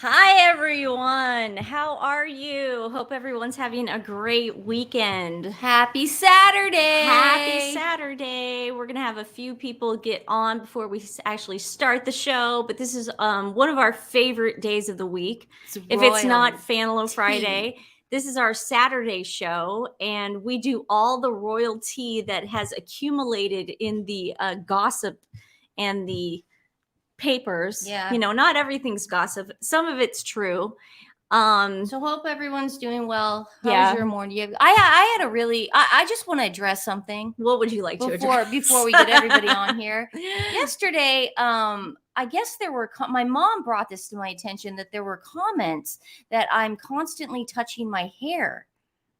Hi, everyone. How are you? Hope everyone's having a great weekend. Happy Saturday. Happy Saturday. We're going to have a few people get on before we actually start the show, but this is one of our favorite days of the week. If it's not Fanalo Friday, this is our Saturday show, and we do all the royal tea that has accumulated in the gossip and the papers. Yeah. Not everything's gossip. Some of it's true. So hope everyone's doing well. How Yeah. was your morning? I had a really. I just want to address something. What would you like to address before we get everybody on here? Yesterday, I guess there were. My mom brought this to my attention that there were comments that I'm constantly touching my hair.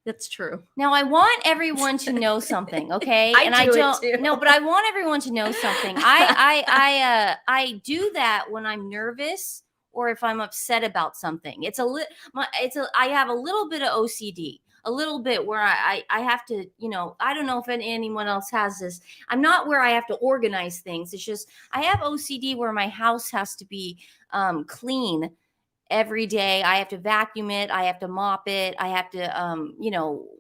That's true. Now I want everyone to know something, okay? I don't too. No, but I want everyone to know something. I do that when I'm nervous or if I'm upset about something. I have a little bit of OCD. A little bit where I have to, I don't know if anyone else has this. I'm not where I have to organize things. It's just I have OCD where my house has to be clean every day. I have to vacuum it. I have to mop it. I have to,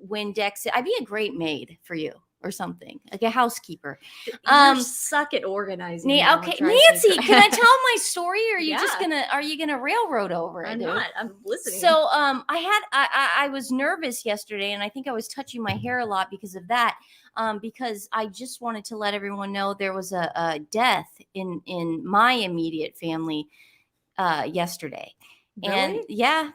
Windex it. I'd be a great maid for you or something, like a housekeeper. You suck at organizing. Okay, Nancy, can I tell my story, or are you gonna railroad over it? I'm not. I'm listening. So, I was nervous yesterday, and I think I was touching my hair a lot because of that. Because I just wanted to let everyone know there was a death in my immediate family yesterday. Really? And yeah,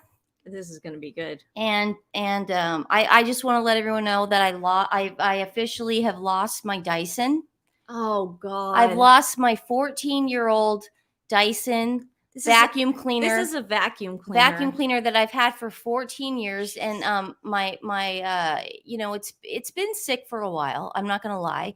this is going to be good. And I just want to let everyone know that I officially have lost my Dyson. Oh God. I've lost my 14-year-old Dyson vacuum cleaner. This is a vacuum cleaner. Vacuum cleaner that I've had for 14 years, and it's been sick for a while. I'm not gonna lie,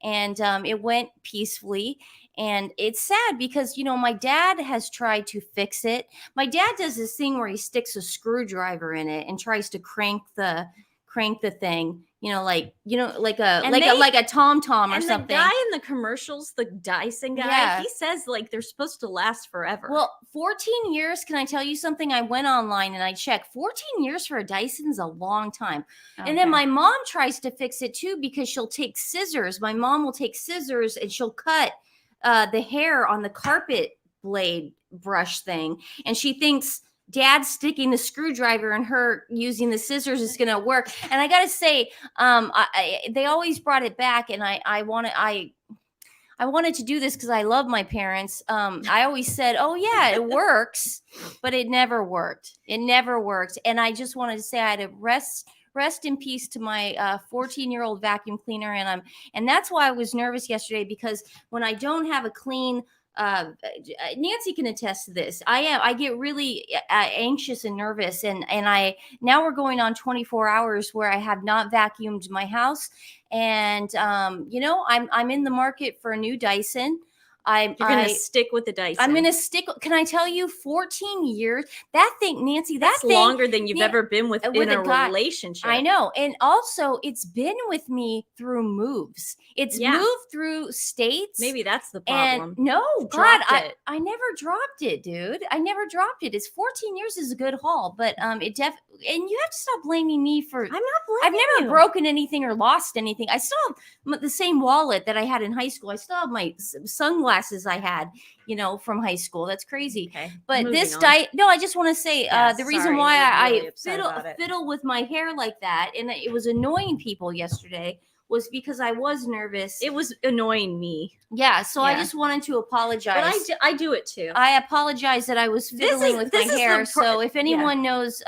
and it went peacefully. And it's sad because, my dad has tried to fix it. My dad does this thing where he sticks a screwdriver in it and tries to crank the thing, like a TomTom or something. The guy in the commercials, the Dyson guy, he says like they're supposed to last forever. Well, 14 years, can I tell you something? I went online and I checked. 14 years for a Dyson's a long time. Okay. And then my mom tries to fix it too because she'll take scissors. My mom will take scissors and she'll cut the hair on the carpet blade brush thing, and she thinks Dad sticking the screwdriver and her using the scissors is gonna work. And I gotta say, they always brought it back, and I wanted to do this because I love my parents. I always said, "Oh yeah, it works," but it never worked. It never worked, and I just wanted to say I had to rest in peace to my 14-year-old vacuum cleaner. And that's why I was nervous yesterday, because when I don't have a clean, Nancy can attest to this. I get really anxious and nervous, and now we're going on 24 hours where I have not vacuumed my house. And, I'm in the market for a new Dyson. You're going to stick with the Dyson. I'm going to stick. Can I tell you, 14 years, that thing, Nancy, that's longer than you've ever been in a relationship. I know. And also, it's been with me through moves. It's moved through states. Maybe that's the problem. And no, God, I never dropped it, dude. I never dropped it. It's 14 years is a good haul, but and you have to stop blaming me for. I'm not blaming I've never broken anything or lost anything. I still have the same wallet that I had in high school. I still have my sunglasses I had, from high school. That's crazy. Okay. But I just want to say the reason why I fiddle with my hair like that, and it was annoying people yesterday, was because I was nervous. It was annoying me. Yeah, so I just wanted to apologize. But I do it too. I apologize that I was fiddling with my hair. So if anyone knows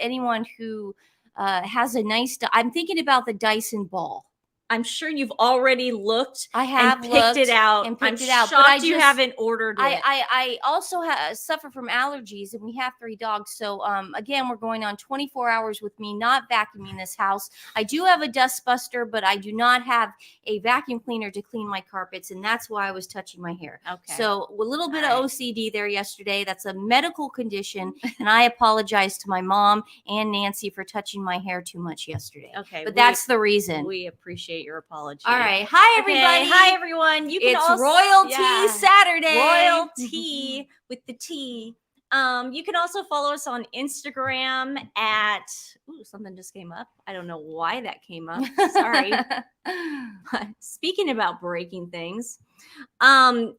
anyone who has a nice, I'm thinking about the Dyson ball. I'm sure you've already looked. I have picked it out. I'm shocked but you haven't ordered it. I also suffer from allergies, and we have 3 dogs. So again, we're going on 24 hours with me not vacuuming this house. I do have a dust buster, but I do not have a vacuum cleaner to clean my carpets, and that's why I was touching my hair. Okay. So a little bit of OCD there yesterday. That's a medical condition, and I apologize to my mom and Nancy for touching my hair too much yesterday. Okay. But that's the reason. We appreciate your apology. All right. Hi, everybody. Hi, everyone. It's Royal Tea Saturday. Royal Tea with the tea. You can also follow us on Instagram at, ooh, something just came up. I don't know why that came up. Sorry. Speaking about breaking things,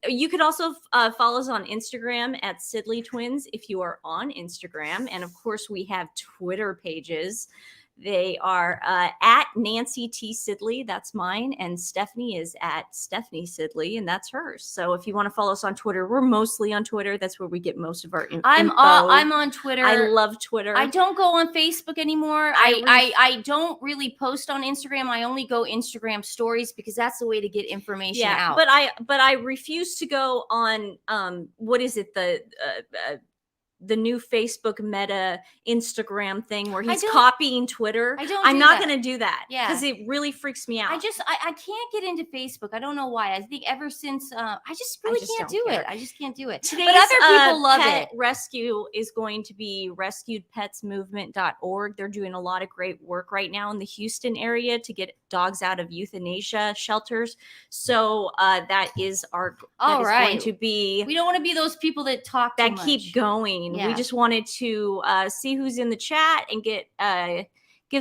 you could also follow us on Instagram at Sidley Twins if you are on Instagram. And of course, we have Twitter pages. They are at Nancy T. Sidley, that's mine, and Stephanie is at Stephanie Sidley, and that's hers. So if you want to follow us on Twitter, we're mostly on Twitter. That's where we get most of our info. I'm on Twitter. I love Twitter. I don't go on Facebook anymore. I don't really post on Instagram. I only go Instagram stories because that's the way to get information out. But I refuse to go on what is it, the new Facebook Meta Instagram thing where he's copying Twitter. I'm not going to do that. Yeah. Because it really freaks me out. I can't get into Facebook. I don't know why. I think ever since I just can't do it. I just can't do it. Today's but other people love it. Rescue is going to be rescuedpetsmovement.org. They're doing a lot of great work right now in the Houston area to get dogs out of euthanasia shelters. So that is going to be. We don't want to be those people that talk that keep going. Yeah. We just wanted to see who's in the chat and give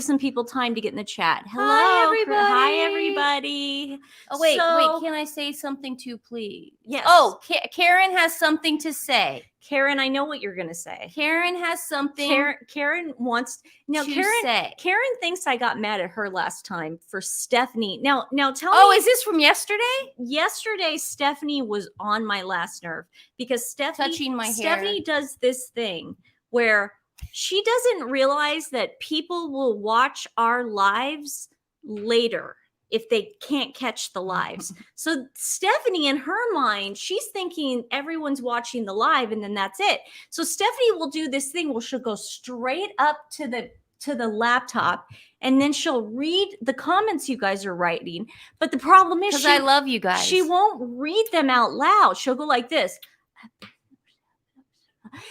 some people time to get in the chat. Hello, Hi, everybody. Oh, wait. Can I say something too, please? Yes. Oh, Karen has something to say. Karen, I know what you're going to say. Karen has something. Karen wants to say. Karen thinks I got mad at her last time for Stephanie. Now tell me. Oh, is this from yesterday? Yesterday, Stephanie was on my last nerve because Stephanie touching my hair. Stephanie does this thing where she doesn't realize that people will watch our lives later if they can't catch the lives. So Stephanie, in her mind, she's thinking everyone's watching the live and then that's it. So Stephanie will do this thing where she'll go straight up to the laptop and then she'll read the comments you guys are writing. But the problem is, because I love you guys, she won't read them out loud. She'll go like this.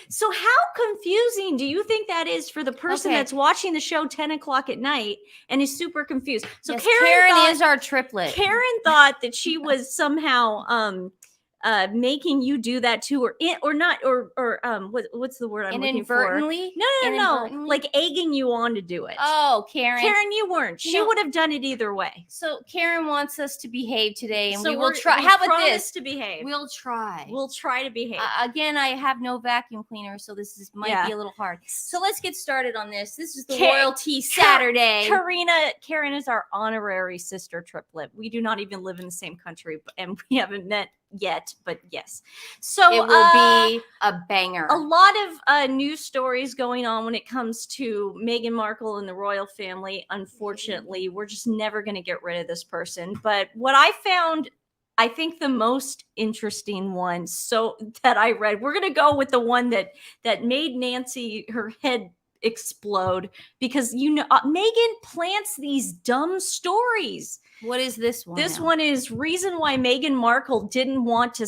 So how confusing do you think that is for the person that's watching the show 10 o'clock at night and is super confused? So yes, Karen is our triplet. Karen thought that she was somehow making you do that too, or not, or what's the word I'm looking for? Inadvertently? No, like egging you on to do it. Oh, Karen, you weren't. She would have done it either way. So Karen wants us to behave today, and we will try. How about this? To behave. We'll try. We'll try to behave. Again, I have no vacuum cleaner, so this might be a little hard. So let's get started on this. This is the Royalty Saturday. Karen is our honorary sister triplet. We do not even live in the same country, and we haven't met yet, but yes. So it will be a banger. A lot of news stories going on when it comes to Meghan Markle and the royal family. Unfortunately, we're just never going to get rid of this person. But what I found, I think the most interesting one, so that I read, we're going to go with the one that made Nancy, her head explode, because Meghan plants these dumb stories. What is this one? This one is reason why Meghan Markle didn't want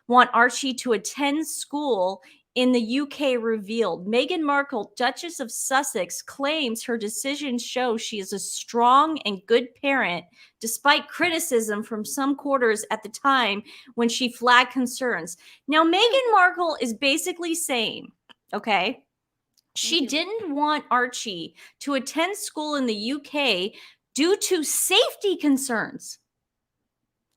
Archie to attend school in the UK revealed. Meghan Markle, Duchess of Sussex, claims her decisions show she is a strong and good parent, despite criticism from some quarters at the time when she flagged concerns. Now, Meghan Markle is basically saying, okay, she didn't want Archie to attend school in the UK due to safety concerns.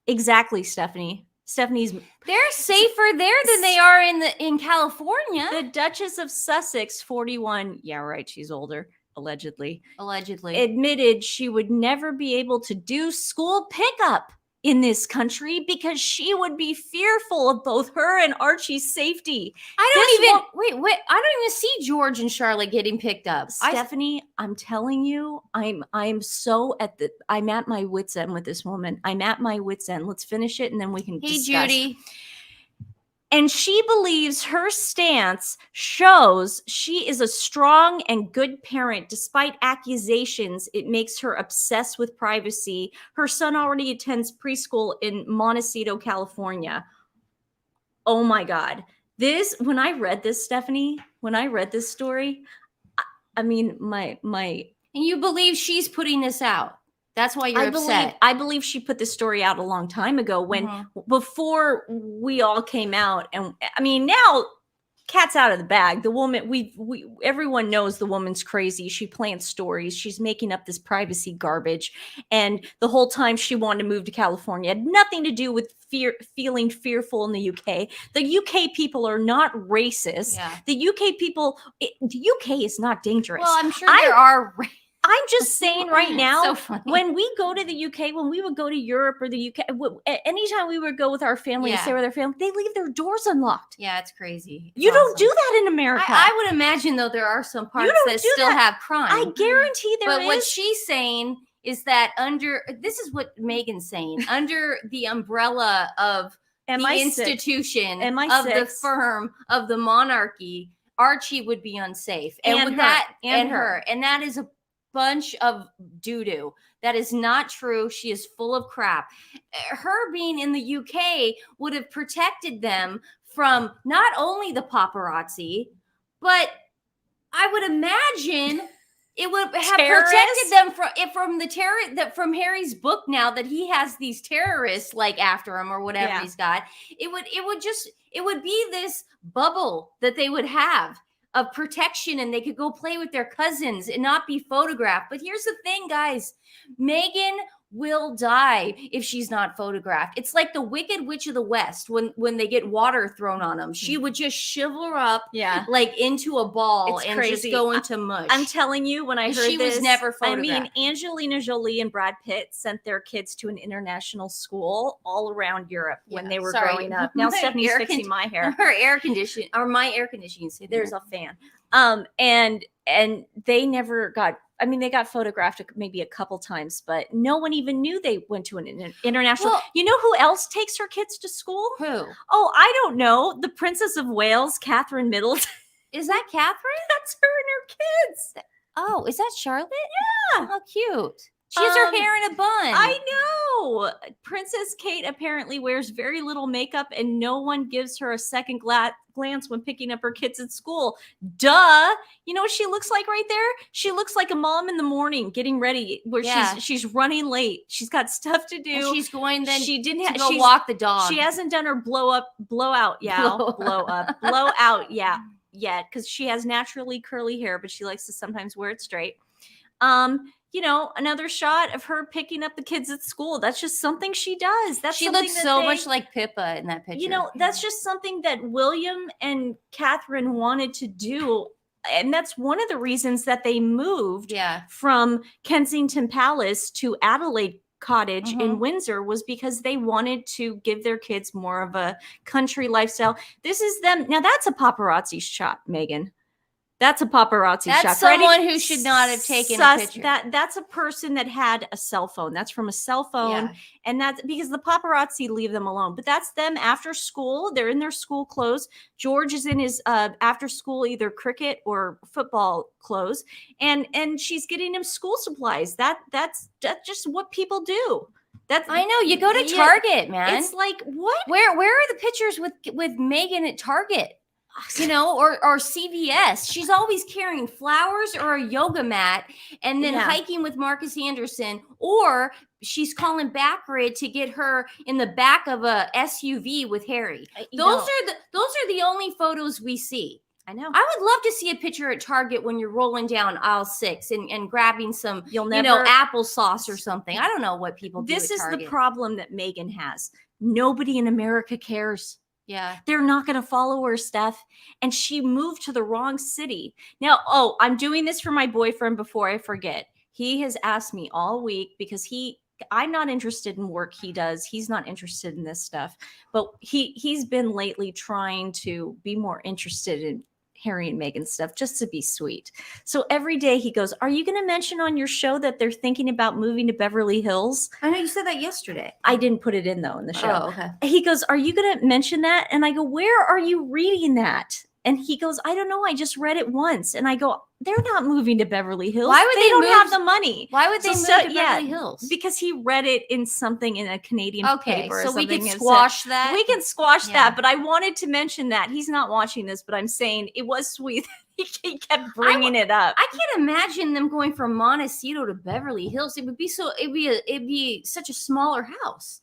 Exactly, Stephanie. They're safer there than they are in California. The Duchess of Sussex, 41, yeah, right, she's older, allegedly, admitted she would never be able to do school pickup in this country because she would be fearful of both her and Archie's safety. I don't even see George and Charlotte getting picked up. Stephanie, I'm telling you, I'm at my wit's end with this woman. I'm at my wit's end. Let's finish it and then we can discuss. Hey, Judy. And she believes her stance shows she is a strong and good parent despite accusations it makes her obsessed with privacy. Her son already attends preschool in Montecito, California. Oh my God. When I read this, Stephanie, when I read this story, I mean, my. And you believe she's putting this out? That's why you're upset. I believe she put this story out a long time ago before we all came out. And I mean, now cat's out of the bag. The woman, everyone knows the woman's crazy. She plants stories. She's making up this privacy garbage. And the whole time she wanted to move to California had nothing to do with feeling fearful in the UK. The UK people are not racist. Yeah. The UK people, the UK is not dangerous. Well, I'm sure there are. I'm just saying right now, So when we go to the UK, when we would go to Europe or the UK, anytime we would go with our family and stay with our family, they leave their doors unlocked. Yeah, it's crazy. You don't do that in America. I would imagine, though, there are some parts that still have crime. I guarantee there is. But what she's saying is that this is what Meghan's saying, under the umbrella of the institution, of the firm, of the monarchy, Archie would be unsafe. And with that, and her. And that is a bunch of doo-doo. That is not true. She is full of crap. Her being in the UK would have protected them from not only the paparazzi, but I would imagine it would have protected them from Harry's book. Now that he has these terrorists like after him or whatever he's got, it would be this bubble that they would have of protection, and they could go play with their cousins and not be photographed. But here's the thing, guys. Meghan will die if she's not photographed. It's like the Wicked Witch of the West when they get water thrown on them. She would just shiver up like into a ball just go into mush. I'm telling you, when I heard she was never photographed. I mean, Angelina Jolie and Brad Pitt sent their kids to an international school all around Europe when they were growing up. Now Stephanie's fixing my hair. Her air conditioning, or my air conditioning. There's a fan. And they never got, I mean, they got photographed maybe a couple times, but no one even knew they went to an international. Well, you know who else takes her kids to school? Who? Oh, I don't know. The Princess of Wales, Catherine Middleton. Is that Catherine? That's her and her kids. Oh, is that Charlotte? Yeah. How cute. She has her hair in a bun. I know. Princess Kate apparently wears very little makeup, and no one gives her a second glance when picking up her kids at school. Duh. You know what she looks like right there? She looks like a mom in the morning getting ready, where she's running late. She's got stuff to do. And she's going then she didn't to go walk the dog. She hasn't done her blow out yet, because she has naturally curly hair, but she likes to sometimes wear it straight. You know, another shot of her picking up the kids at school. That's just something she does. She looks so much like Pippa in that picture. You know, that's just something that William and Catherine wanted to do. And that's one of the reasons that they moved from Kensington Palace to Adelaide Cottage in Windsor, was because they wanted to give their kids more of a country lifestyle. This is them. Now, that's a paparazzi shot, Meghan. That's a paparazzi shot. That's someone who should not have taken a picture. That's a person that had a cell phone. That's from a cell phone. And that's because the paparazzi leave them alone. But that's them after school. They're in their school clothes. George is in his after school, either cricket or football clothes. And she's getting him school supplies. That's just what people do. I know. You go to Target, man. It's like, what? Where are the pictures with Meghan at Target? You know, or CVS. She's always carrying flowers or a yoga mat, and then hiking with Marcus Anderson, or she's calling Backrid to get her in the back of a SUV with Harry. Those are the only photos we see. I know. I would love to see a picture at Target when you're rolling down aisle 6 and grabbing some, applesauce or something. I don't know what people do. This is the problem that Meghan has. Nobody in America cares. Yeah. They're not going to follow her stuff. And she moved to the wrong city. Now, I'm doing this for my boyfriend before I forget. He has asked me all week because I'm not interested in work he does. He's not interested in this stuff. But he's been lately trying to be more interested in Harry and Meghan stuff, just to be sweet. So every day he goes, "Are you going to mention on your show that they're thinking about moving to Beverly Hills?" I know you said that yesterday. I didn't put it in though in the show. Oh, okay. He goes, "Are you going to mention that?" And I go, "Where are you reading that?" And he goes, "I don't know. I just read it once." And I go, "They're not moving to Beverly Hills. Why would they don't have the money? Why would they move to Beverly Hills?" Because he read it in something in a Canadian paper. So we can squash that. We can squash that. But I wanted to mention that. He's not watching this, but I'm saying it was sweet. He kept bringing it up. I can't imagine them going from Montecito to Beverly Hills. It'd be such a smaller house.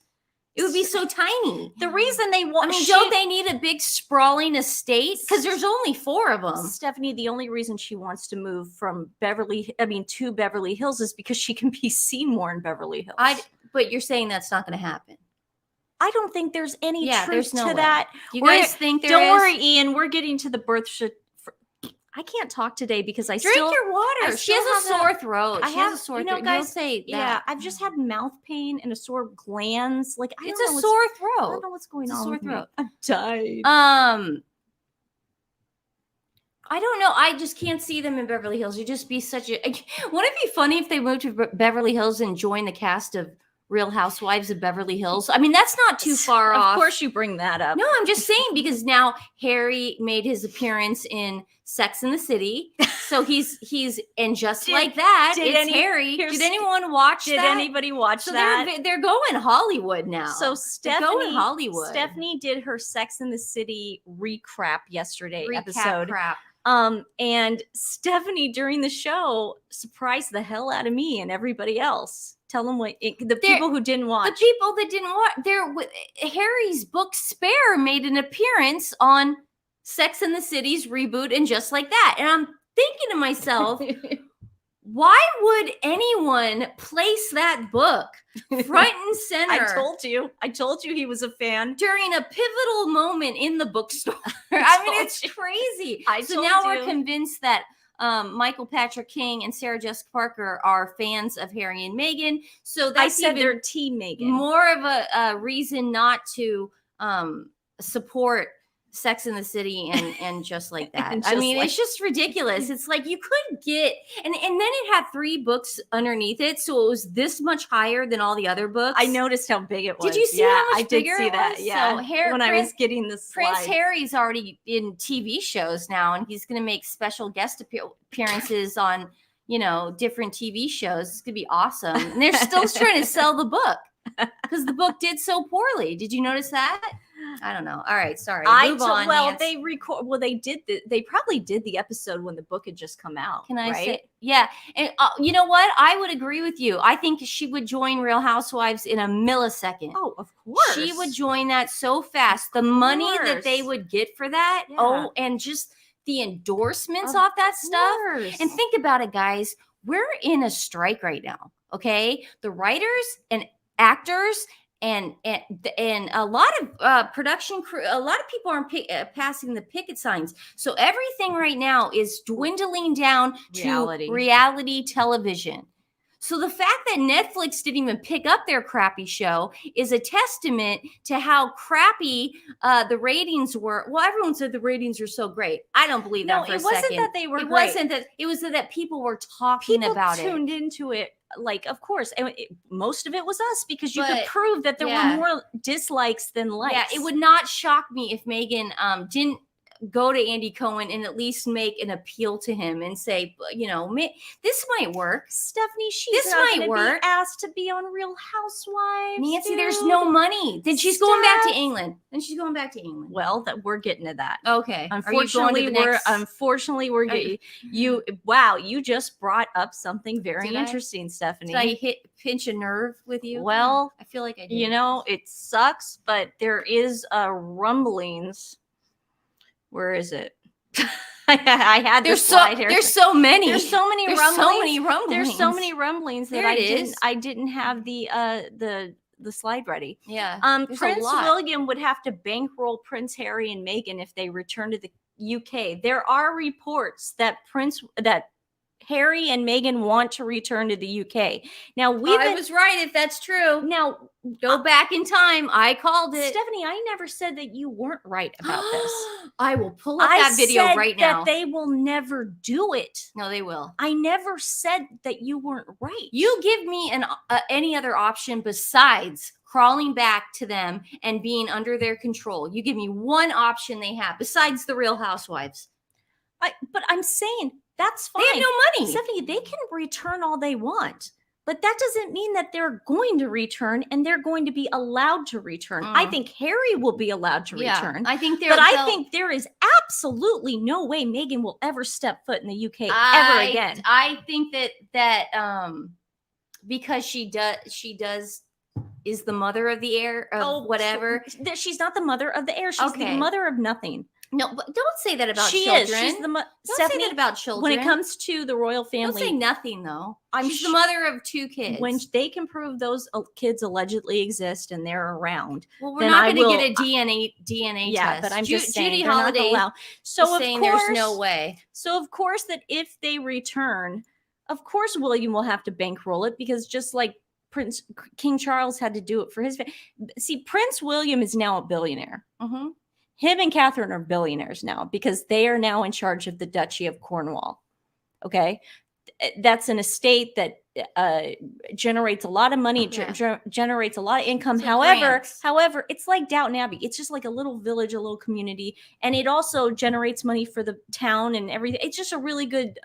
It would be so tiny. The reason they want, don't they need a big sprawling estate? Because there's only 4 of them. Stephanie, the only reason she wants to move from to Beverly Hills is because she can be seen more in Beverly Hills. But you're saying that's not going to happen. I don't think there's any truth no to way. that. You guys think there Don't is? worry, Ian. We're getting to the birth. I can't talk today because I drink your water. She has a sore throat. She has a sore throat. Guys, say that. Yeah, I've just had mouth pain and a sore glands. Like it's a sore throat. I don't know what's going on. Sore throat. I'm tired. I don't know. I just can't see them in Beverly Hills. You'd just be such a. Wouldn't it be funny if they moved to Beverly Hills and joined the cast of Real Housewives of Beverly Hills? I mean, that's not too far off. Of course, you bring that up. No, I'm just saying because now Harry made his appearance in Sex and the City, so he's and just like that, it's Harry. Did anyone watch that? Did anybody watch that? They're going Hollywood now. So going Hollywood. Stephanie did her Sex and the City recap episode. Crap. And Stephanie during the show surprised the hell out of me and everybody else. Tell them people who didn't watch. The people that didn't watch. Harry's book Spare made an appearance on Sex and the City's reboot and Just Like That. And I'm thinking to myself, why would anyone place that book front and center? I told you he was a fan. During a pivotal moment in the bookstore. I mean, it's crazy. So now we're convinced that Michael Patrick King and Sarah Jessica Parker are fans of Harry and Meghan. So that's they're Team Meghan. More of a reason not to support Sex in the City and Just Like That. It's just ridiculous. It's like you could get and then it had 3 books underneath it, so it was this much higher than all the other books. I noticed how big it was. Did you see how much bigger I did see that. Yeah. So I was getting the slides. Prince Harry's already in TV shows now, and he's going to make special guest appearances on different TV shows. It's going to be awesome. And they're still trying to sell the book because the book did so poorly. Did you notice that? I don't know. All right, sorry. Move on. Well, they did. They probably did the episode when the book had just come out. Can I say? Yeah. And you know what? I would agree with you. I think she would join Real Housewives in a millisecond. Oh, of course. She would join that so fast. The money that they would get for that. Yeah. Oh, and just the endorsements off that stuff. And think about it, guys. We're in a strike right now. Okay, the writers and actors. And a lot of production crew, a lot of people aren't passing the picket signs. So everything right now is dwindling down to reality television. So the fact that Netflix didn't even pick up their crappy show is a testament to how crappy the ratings were. Well, everyone said the ratings are so great. I don't believe that for a second. No, it wasn't that they were great. Wasn't that. It was that people were talking about it. People tuned into it. Like, of course, and most of it was us because you could prove that there were more dislikes than likes. Yeah, it would not shock me if Meghan didn't go to Andy Cohen and at least make an appeal to him and say, this might work. Stephanie, this might work. Be asked to be on Real Housewives. Nancy, there's no money. Then she's going back to England. Well, that we're getting to that. Okay. Unfortunately, we're getting you. Wow, you just brought up something very interesting, Stephanie. Did I pinch a nerve with you? Well, I feel like I did. It sucks, but there is rumblings. Where is it? I had this slide here. There's so many. There's so many rumblings. There's so many rumblings that I didn't have the slide ready. Yeah. Prince William would have to bankroll Prince Harry and Meghan if they return to the UK. There are reports that Harry and Meghan want to return to the UK. Now I was right if that's true. Now go back in time. I called it. Stephanie, I never said that you weren't right about this. I will pull up that video right now. That they will never do it. No, they will. I never said that you weren't right. You give me any other option besides crawling back to them and being under their control. You give me one option they have besides the Real Housewives. But I'm saying that's fine. They have no money. Stephanie, they can return all they want. But that doesn't mean that they're going to return and they're going to be allowed to return. I think Harry will be allowed to return. I think I think there is absolutely no way Meghan will ever step foot in the UK ever again. I think that because she does is the mother of the heir of whatever. She's not the mother of the heir. She's the mother of nothing. No, but don't say that about she children. She's the don't Stephanie, say that about children. When it comes to the royal family, don't say nothing though. She's the mother of 2 kids. When they can prove those kids allegedly exist and they're around, well, we're not going to get a DNA test. Yeah, but I'm just saying, Judy Holiday. So of saying course, there's no way. So of course that if they return, of course William will have to bankroll it, because just like King Charles had to do it for his. See, Prince William is now a billionaire. Mm-hmm. Him and Catherine are billionaires now because they are now in charge of the Duchy of Cornwall. Okay. That's an estate that generates a lot of money, generates a lot of income. However, it's like Downton Abbey. It's just like a little village, a little community. And it also generates money for the town and everything. It's just a really good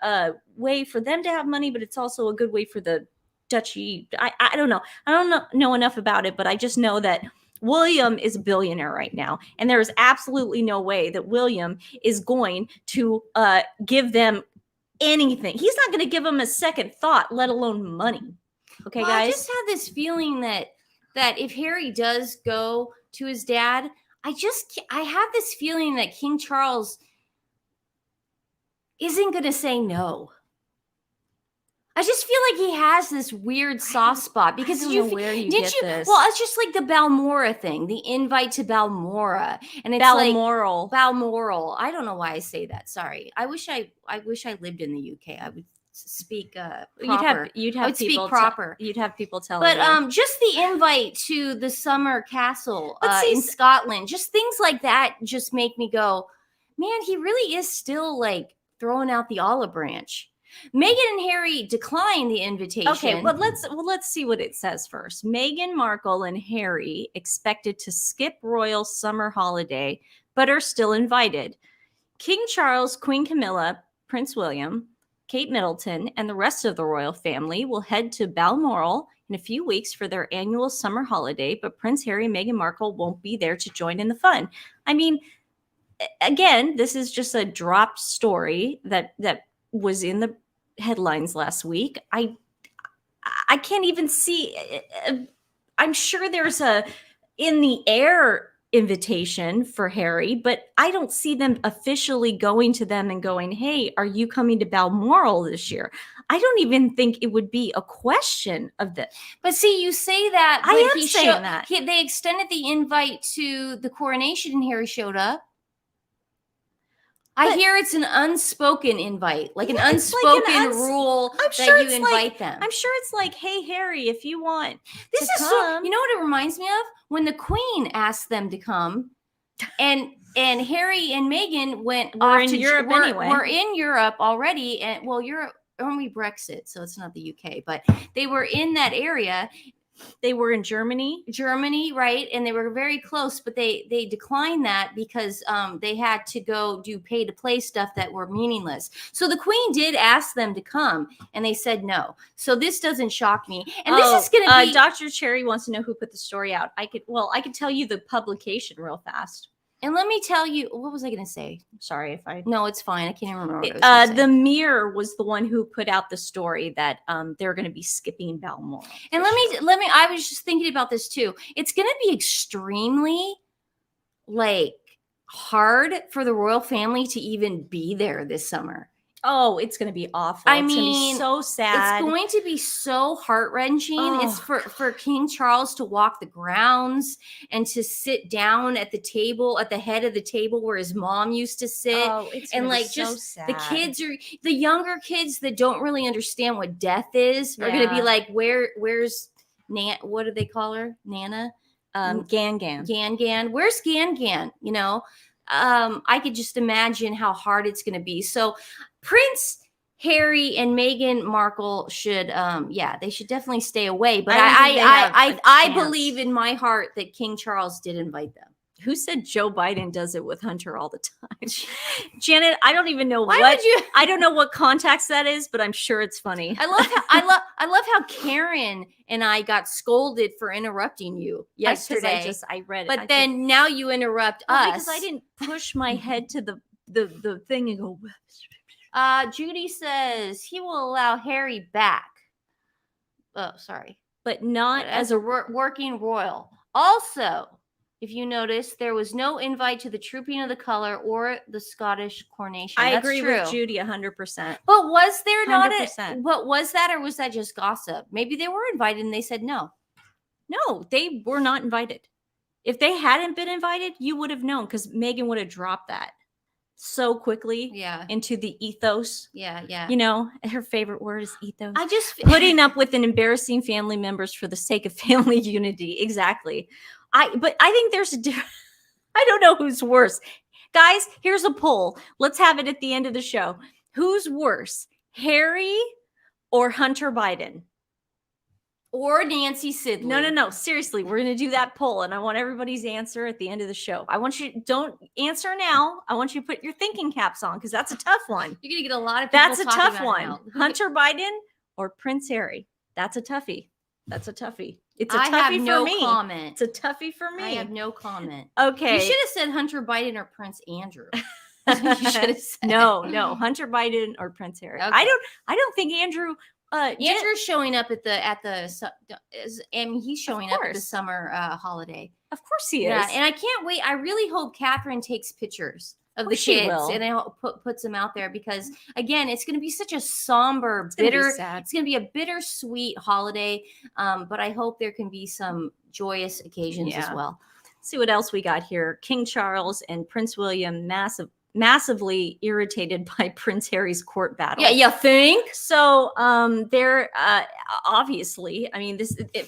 way for them to have money, but it's also a good way for the duchy. I don't know. I don't know enough about it, but I just know that William is a billionaire right now, and there is absolutely no way that William is going to give them anything. He's not going to give them a second thought, let alone money. Okay, guys? I just have this feeling that if Harry does go to his dad, I have this feeling that King Charles isn't going to say no. I just feel like he has this weird soft spot because I don't know where you get this. Well, it's just like the Balmoral thing, the invite to Balmoral, and it's Balmoral. Balmoral. I don't know why I say that. Sorry. I wish I lived in the UK. I would speak proper. You'd have people speak proper. You'd have people telling you. But just the invite to the summer castle in Scotland, just things like that just make me go, man, he really is still like throwing out the olive branch. Meghan and Harry declined the invitation. Okay, well let's see what it says first. Meghan Markle and Harry expected to skip royal summer holiday, but are still invited. King Charles, Queen Camilla, Prince William, Kate Middleton, and the rest of the royal family will head to Balmoral in a few weeks for their annual summer holiday, but Prince Harry and Meghan Markle won't be there to join in the fun. I mean, again, this is just a dropped story that was in the headlines last week. I can't even see. I'm sure there's a in the air invitation for Harry, but I don't see them officially going to them and going, "Hey, are you coming to Balmoral this year?" I don't even think it would be a question of this. But see, you say that. I am saying that. They extended the invite to the coronation and Harry showed up. I hear it's an unspoken invite, like an unspoken rule that you invite them. I'm sure it's like, hey, Harry, if you want this to come. So, you know what it reminds me of? When the Queen asked them to come, and Harry and Meghan went off to Europe anyway. We're in Europe already, and well, Europe only Brexit, so it's not the UK, but they were in that area. They were in Germany, right? And they were very close, but they declined that because they had to go do pay to play stuff that were meaningless. So the Queen did ask them to come, and they said no. So this doesn't shock me. And this is going to be. Dr. Cherry wants to know who put the story out. I could tell you the publication real fast. And let me tell you, what was I going to say? Sorry if I. No, it's fine. I can't even remember what I was going to say. The Mirror was the one who put out the story that they're going to be skipping Balmoral. And let me. I was just thinking about this too. It's going to be extremely, hard for the royal family to even be there this summer. Oh, it's going to be awful. It's going to be so sad. It's going to be so heart-wrenching. Oh. It's for King Charles to walk the grounds and to sit down at the table, at the head of the table where his mom used to sit. Oh, it's and so sad. The younger kids that don't really understand what death is are going to be like, where's what do they call her? Nana? Gan Gan. Gan Gan. Where's Gan Gan? You know? I could just imagine how hard it's going to be. So Prince Harry and Meghan Markle should, they should definitely stay away. But I believe in my heart that King Charles did invite them. Who said Joe Biden does it with Hunter all the time? Janet, I don't even know I don't know what context that is, but I'm sure it's funny. I love how Karen and I got scolded for interrupting you yesterday. I read it. But then now you interrupt us. Because I didn't push my head to the thing and go. Judy says he will allow Harry back. Oh, sorry. but not as a working royal. Also, if you notice, there was no invite to the Trooping of the Colour or the Scottish coronation. I agree with Judy 100%. But was there 100%. not but was that, or was that just gossip? Maybe they were invited and they said no. No, they were not invited. If they hadn't been invited, you would have known, because Meghan would have dropped that so quickly into the ethos. Yeah. You know, her favorite word is ethos. I just putting up with an embarrassing family members for the sake of family unity. Exactly. But I think there's a difference. I don't know who's worse. Guys, here's a poll. Let's have it at the end of the show. Who's worse, Harry or Hunter Biden? Or Nancy Sidley. No. Seriously, we're going to do that poll, and I want everybody's answer at the end of the show. I want you, don't answer now. I want you to put your thinking caps on, because that's a tough one. You're going to get a lot of people. That's a tough one. Hunter Biden or Prince Harry? That's a toughie. It's a toughie for me. Comment. It's a toughie for me. I have no comment. Okay. You should have said Hunter Biden or Prince Andrew. You should have said. No. Hunter Biden or Prince Harry. Okay. I don't think Andrew. Andrew's showing up at the. I mean, he's showing up at the summer holiday. Of course he is. Yeah, and I can't wait. I really hope Catherine takes pictures of the kids and I puts them out there, because again, it's going to be such a somber, bitter. It's going to be a bittersweet holiday. But I hope there can be some joyous occasions as well. Let's see what else we got here. King Charles and Prince William massively irritated by Prince Harry's court battle. Yeah, you think? So they're obviously, I mean,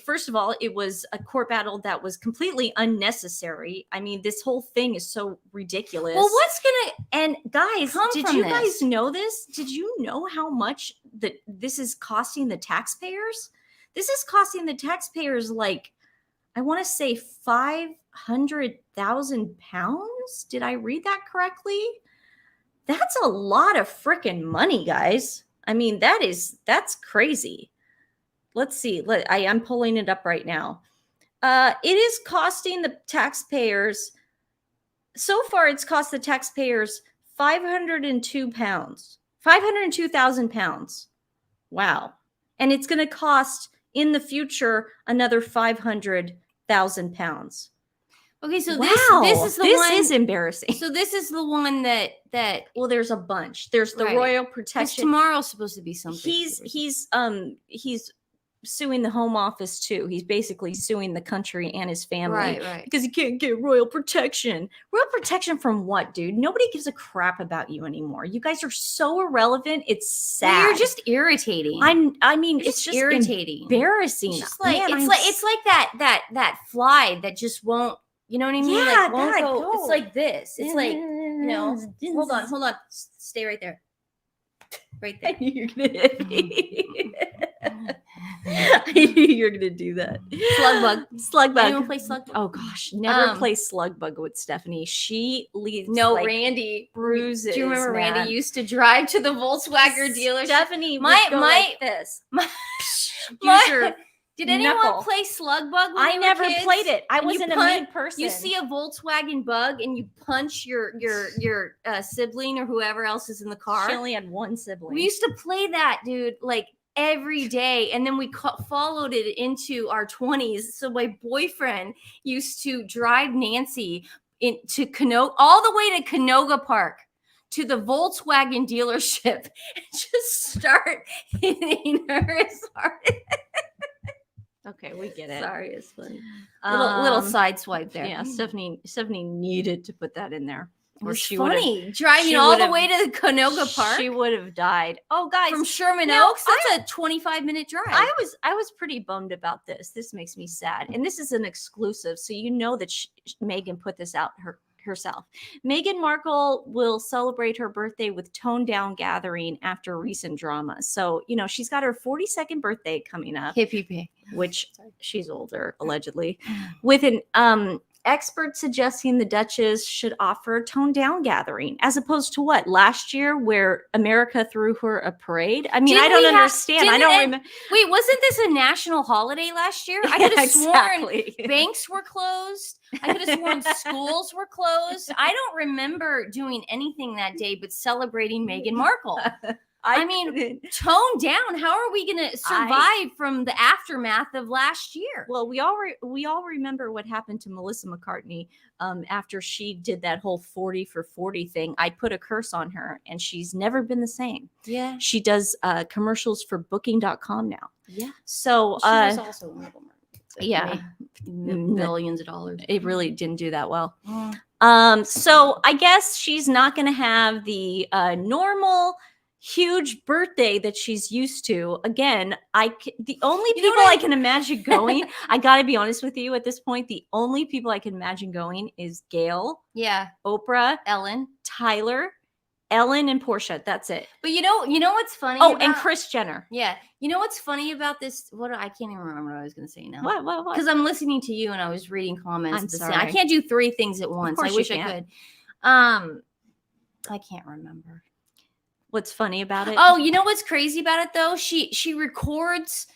first of all, it was a court battle that was completely unnecessary. I mean, this whole thing is so ridiculous. Well, what's gonna and guys, did you guys know this? Did you know how much this is costing the taxpayers? This is costing the taxpayers, like, I want to say £500,000. Did I read that correctly? That's a lot of freaking money, guys. I mean, that's crazy. Let's see. I'm pulling it up right now. It is costing the taxpayers. So far, it's cost the taxpayers £502,000. Wow. And it's going to cost in the future another £500,000. Okay, so wow, this is embarrassing. So this is the one that well, there's a bunch. There's the royal protection. Tomorrow's supposed to be something. He's suing the Home Office too. He's basically suing the country and his family, right? Because he can't get royal protection. Royal protection from what, dude? Nobody gives a crap about you anymore. You guys are so irrelevant. It's sad. Well, you're just irritating. I mean, it's just irritating, embarrassing. It's just like it's like that fly that just won't. You know what I mean? Yeah, like, won't go. It's like this. It's like, hold on. Stay right there. Right there. I knew you're gonna hit me. I knew you're gonna do that. Slugbug. Anyone play Slugbug? Oh gosh, never play Slugbug with Stephanie. She leaves. Randy bruises. Do you remember Randy used to drive to the Volkswagen dealership? Stephanie, like this. Did anyone play Slugbug? I never played it. I wasn't a mean person. You see a Volkswagen Bug and you punch your sibling or whoever else is in the car. She only had one sibling. We used to play that, dude, like every day, and then we followed it into our 20s. So my boyfriend used to drive Nancy into all the way to Canoga Park, to the Volkswagen dealership, and just start hitting her as hard. Okay, we get it. Sorry, it's funny. Little side swipe there. Yeah, Stephanie needed to put that in there. Or she funny driving all the way to Canoga Park. She would have died. Oh, guys, from Sherman Oaks, that's a 25-minute drive. I was pretty bummed about this. This makes me sad, and this is an exclusive, so you know that Meghan put this out herself. Meghan Markle will celebrate her birthday with toned down gathering after recent drama. So, you know, she's got her 42nd birthday coming up. Hippie, which she's older, allegedly, with an expert suggesting the Duchess should offer a toned down gathering, as opposed to what, last year, where America threw her a parade. I mean, I don't understand. I don't remember. Wait, wasn't this a national holiday last year? I could have sworn banks were closed. I could have sworn schools were closed. I don't remember doing anything that day but celebrating Meghan Markle. I mean, tone down. How are we going to survive from the aftermath of last year? Well, we all remember what happened to Melissa McCartney after she did that whole 40 for 40 thing. I put a curse on her, and she's never been the same. Yeah. She does commercials for Booking.com now. Yeah. So she was also one of them. Yeah, millions of dollars. It really didn't do that well. Mm. So I guess she's not going to have the normal huge birthday that she's used to. Again, the only people I can imagine going, I got to be honest with you at this point, the only people I can imagine going is Gail, Oprah, Ellen, Tyler, Ellen, and Portia. That's it. But you know what's funny? And Kris Jenner. Yeah. You know what's funny about this? I can't even remember what I was going to say now. What? Because I'm listening to you and I was reading comments. I'm sorry. I can't do 3 things at once. I wish I could. I can't remember. What's funny about it? Oh, you know what's crazy about it though? She records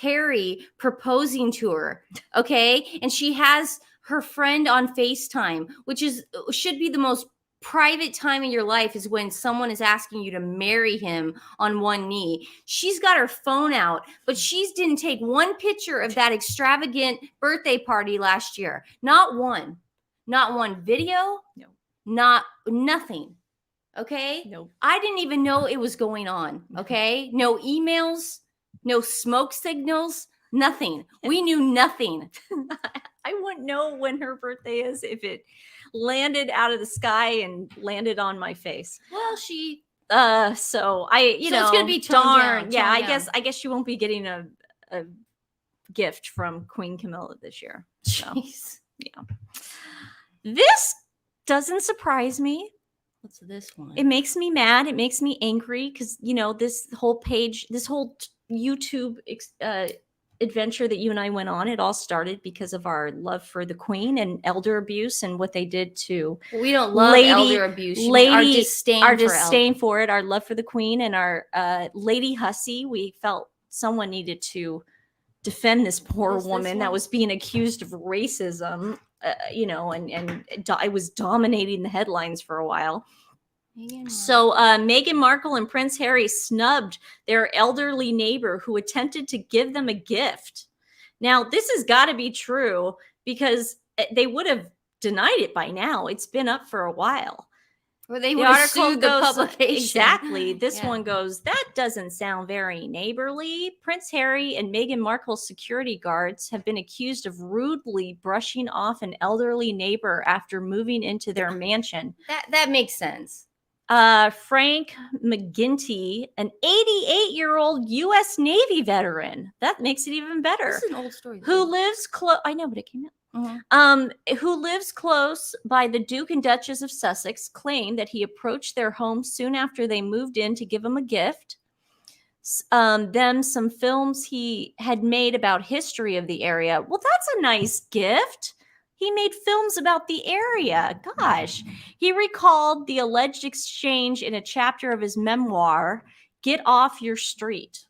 Harry proposing to her. Okay, and she has her friend on FaceTime, which should be the most private time in your life, is when someone is asking you to marry him on one knee. She's got her phone out, but she didn't take one picture of that extravagant birthday party last year. Not one video. No. Nothing. Okay. No. I didn't even know it was going on. Okay. No emails, no smoke signals, nothing. We knew nothing. I wouldn't know when her birthday is if it landed out of the sky and landed on my face. Well, so it's gonna be darn. Yeah, I guess she won't be getting a gift from Queen Camilla this year. So, jeez. Yeah. This doesn't surprise me. What's this one? It makes me mad. It makes me angry because this whole YouTube adventure that you and I went on, it all started because of our love for the Queen and elder abuse and what they did to. We don't love elder abuse. Our disdain for it, our love for the Queen, and our Lady Hussey. We felt someone needed to defend this poor woman that was being accused of racism. And I was dominating the headlines for a while. So Meghan Markle and Prince Harry snubbed their elderly neighbor who attempted to give them a gift. Now, this has got to be true because they would have denied it by now. It's been up for a while. Or they would have sued the publication. Exactly. This one goes, that doesn't sound very neighborly. Prince Harry and Meghan Markle's security guards have been accused of rudely brushing off an elderly neighbor after moving into their mansion. That makes sense. Frank McGinty, an 88-year-old U.S. Navy veteran. That makes it even better. This is an old story. Who lives close. I know, but it came out. Who lives close by the Duke and Duchess of Sussex, claimed that he approached their home soon after they moved in to give him a gift. Some films he had made about history of the area. Well, that's a nice gift. He made films about the area. Gosh. He recalled the alleged exchange in a chapter of his memoir, Get Off Your Street.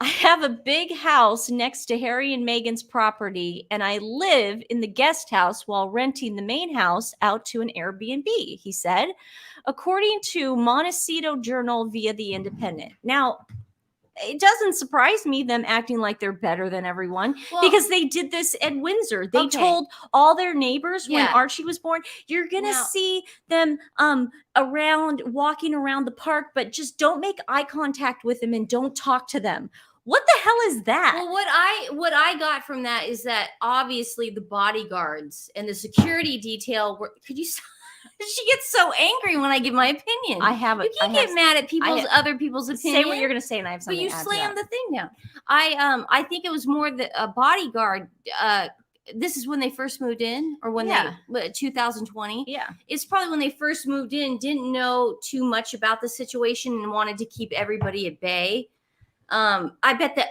I have a big house next to Harry and Meghan's property, and I live in the guest house while renting the main house out to an Airbnb, he said, according to Montecito Journal via The Independent. Now, it doesn't surprise me them acting like they're better than everyone because they did this at Windsor. They told all their neighbors when Archie was born, you're going to see them walking around the park, but just don't make eye contact with them and don't talk to them. What the hell is that? Well, what I got from that is that obviously the bodyguards and the security detail were. Could you? She gets so angry when I give my opinion. You can't get mad at other people's opinions. Say what you're going to say, and I have something. But you slammed the thing down. I think it was more a bodyguard. This is when they first moved in, or when 2020. Yeah, it's probably when they first moved in, didn't know too much about the situation and wanted to keep everybody at bay. I bet that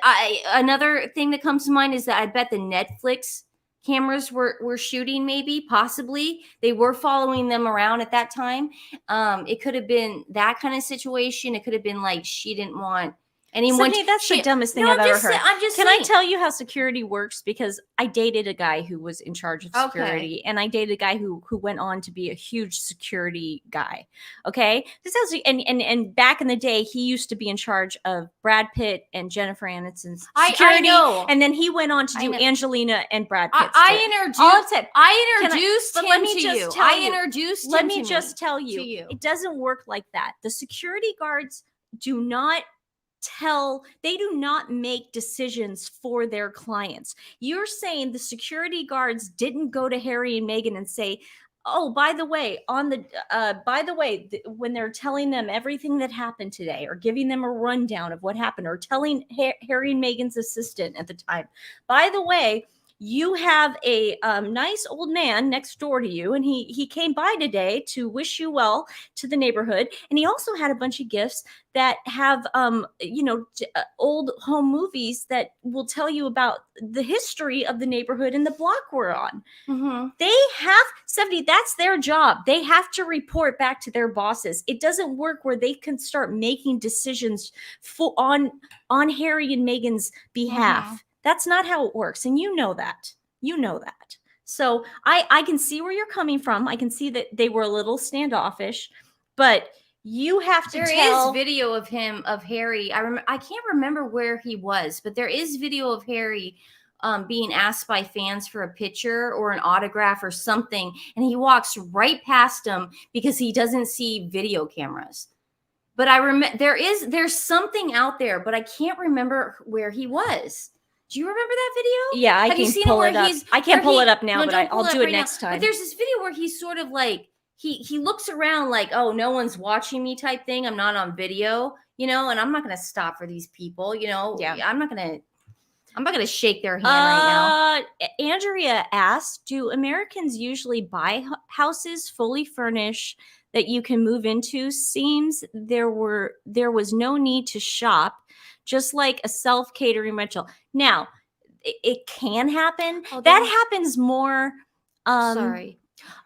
another thing that comes to mind is that I bet the Netflix cameras were shooting, possibly. They were following them around at that time. It could have been that kind of situation. It could have been like she didn't want And he Stephanie, that's the dumbest thing I've ever heard. I'm just Can I tell you how security works? Because I dated a guy who was in charge of security, and I dated a guy who went on to be a huge security guy. Okay, this is and back in the day, he used to be in charge of Brad Pitt and Jennifer Aniston's security, I know. And then he went on to do Angelina and Brad Pitt. I introduced him to you. Let me just tell you, it doesn't work like that. The security guards do not make decisions for their clients. You're saying the security guards didn't go to Harry and Meghan and say, oh, by the way, when they're telling them everything that happened today, or giving them a rundown of what happened, or telling Harry and Meghan's assistant at the time, by the way, you have a nice old man next door to you, and he came by today to wish you well to the neighborhood. And he also had a bunch of gifts that have, old home movies that will tell you about the history of the neighborhood and the block we're on. Mm-hmm. They have, Stephanie, that's their job. They have to report back to their bosses. It doesn't work where they can start making decisions on Harry and Meghan's behalf. Mm-hmm. That's not how it works. And you know that. So I can see where you're coming from. I can see that they were a little standoffish, but you have to There is video of Harry. I can't remember where he was, but there is video of Harry being asked by fans for a picture or an autograph or something. And he walks right past them because he doesn't see video cameras. But I remember there's something out there, but I can't remember where he was. Do you remember that video? Yeah, I can pull it up. I can't pull it up now, but I'll do it next time. But there's this video where he's sort of like, he looks around like, oh, no one's watching me type thing. I'm not on video, and I'm not going to stop for these people, Yeah. I'm not going to shake their hand right now. Andrea asked, do Americans usually buy houses fully furnished that you can move into? Seems there was no need to shop, just like a self-catering rental. Now, it can happen. That happens more. Sorry.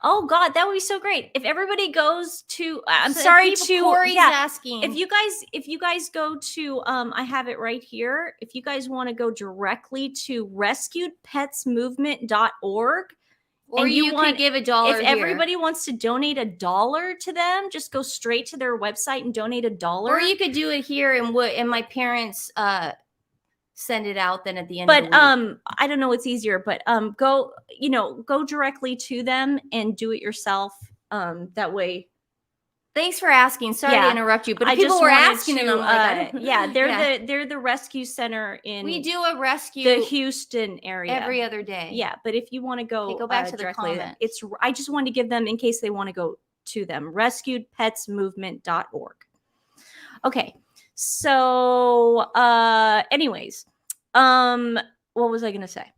Oh God, that would be so great if everybody goes to. Corey's asking if you guys go to. I have it right here. If you guys want to go directly to rescuedpetsmovement.org. Or you could give $1. If everybody wants to donate $1 to them, just go straight to their website and donate $1. Or you could do it here and my parents send it out then at the end of the week. But I don't know what's easier, but go directly to them and do it yourself. That way. Thanks for asking. Sorry to interrupt you, but people were asking, and I'm like, they're the rescue center in. We do a rescue the Houston area every other day. Yeah, but if you want to go back to directly, the comment. I just want to give them in case they want to go to them. Rescuedpetsmovement.org. Okay, so anyways, what was I gonna say?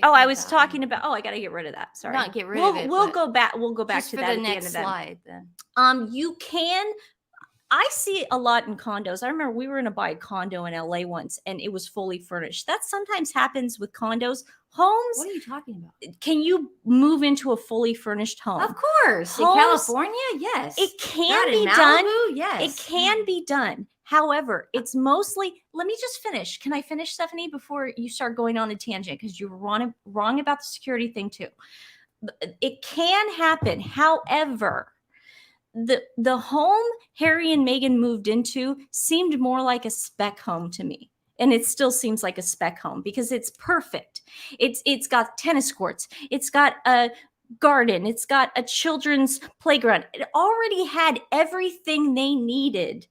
I was talking about. I got to get rid of that. Sorry. Not get rid of it. We'll go back. We'll go back to that at the next slide. Then. You can. I see a lot in condos. I remember we were going to buy a condo in LA once, and it was fully furnished. That sometimes happens with condos. Homes. What are you talking about? Can you move into a fully furnished home? Of course. Homes, in California, yes. It can be done. Yes. It can be done. However, it's mostly, let me just finish. Can I finish, Stephanie, before you start going on a tangent? Because you were wrong about the security thing too. It can happen. However, the home Harry and Meghan moved into seemed more like a spec home to me. And it still seems like a spec home because it's perfect. It's got tennis courts. It's got a garden. It's got a children's playground. It already had everything they needed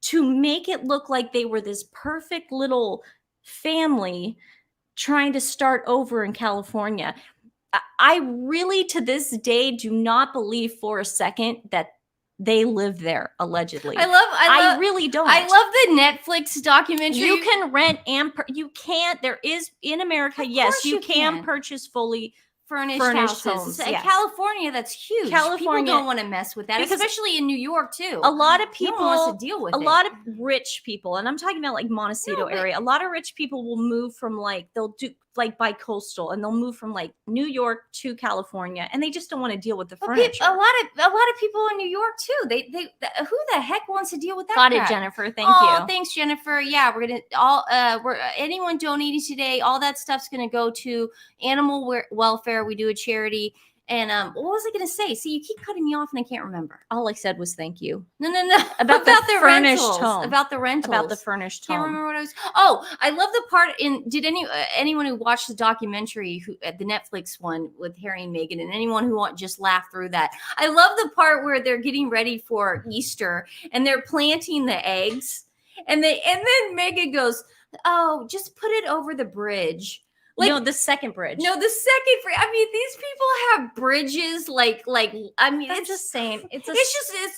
to make it look like they were this perfect little family trying to start over in California. I really, to this day, do not believe for a second that they live there, allegedly. I really don't. I love the Netflix documentary. You can rent and you can't. There is in America, yes, you can purchase fully furnished homes. Yes. California, that's huge. People don't want to mess with that, especially in New York too. A lot of people wants to deal with it. A lot of rich people, and I'm talking about like Montecito area. A lot of rich people will move from they'll like bi-coastal, and they'll move from like New York to California, and they just don't want to deal with the furniture. A lot of people in New York too. They who the heck wants to deal with that? Got crap? it, Jennifer. Thank you. Oh, thanks, Jennifer. Yeah, we're gonna anyone donating today. All that stuff's gonna go to animal welfare. We do a charity. And what was I going to say? See, you keep cutting me off, and I can't remember. All I said was thank you. No. About the furnished rentals. home. About the rentals. About the furnished home. Can't remember what I was. Oh, I love the part in. Did anyone who watched the documentary, the Netflix one with Harry and Meghan, and anyone who just laughed through that? I love the part where they're getting ready for Easter and they're planting the eggs, and then Meghan goes, "Oh, just put it over the bridge." Like, no, the second bridge. No, the second bridge. I mean, these people have bridges like I mean, it's just saying. It's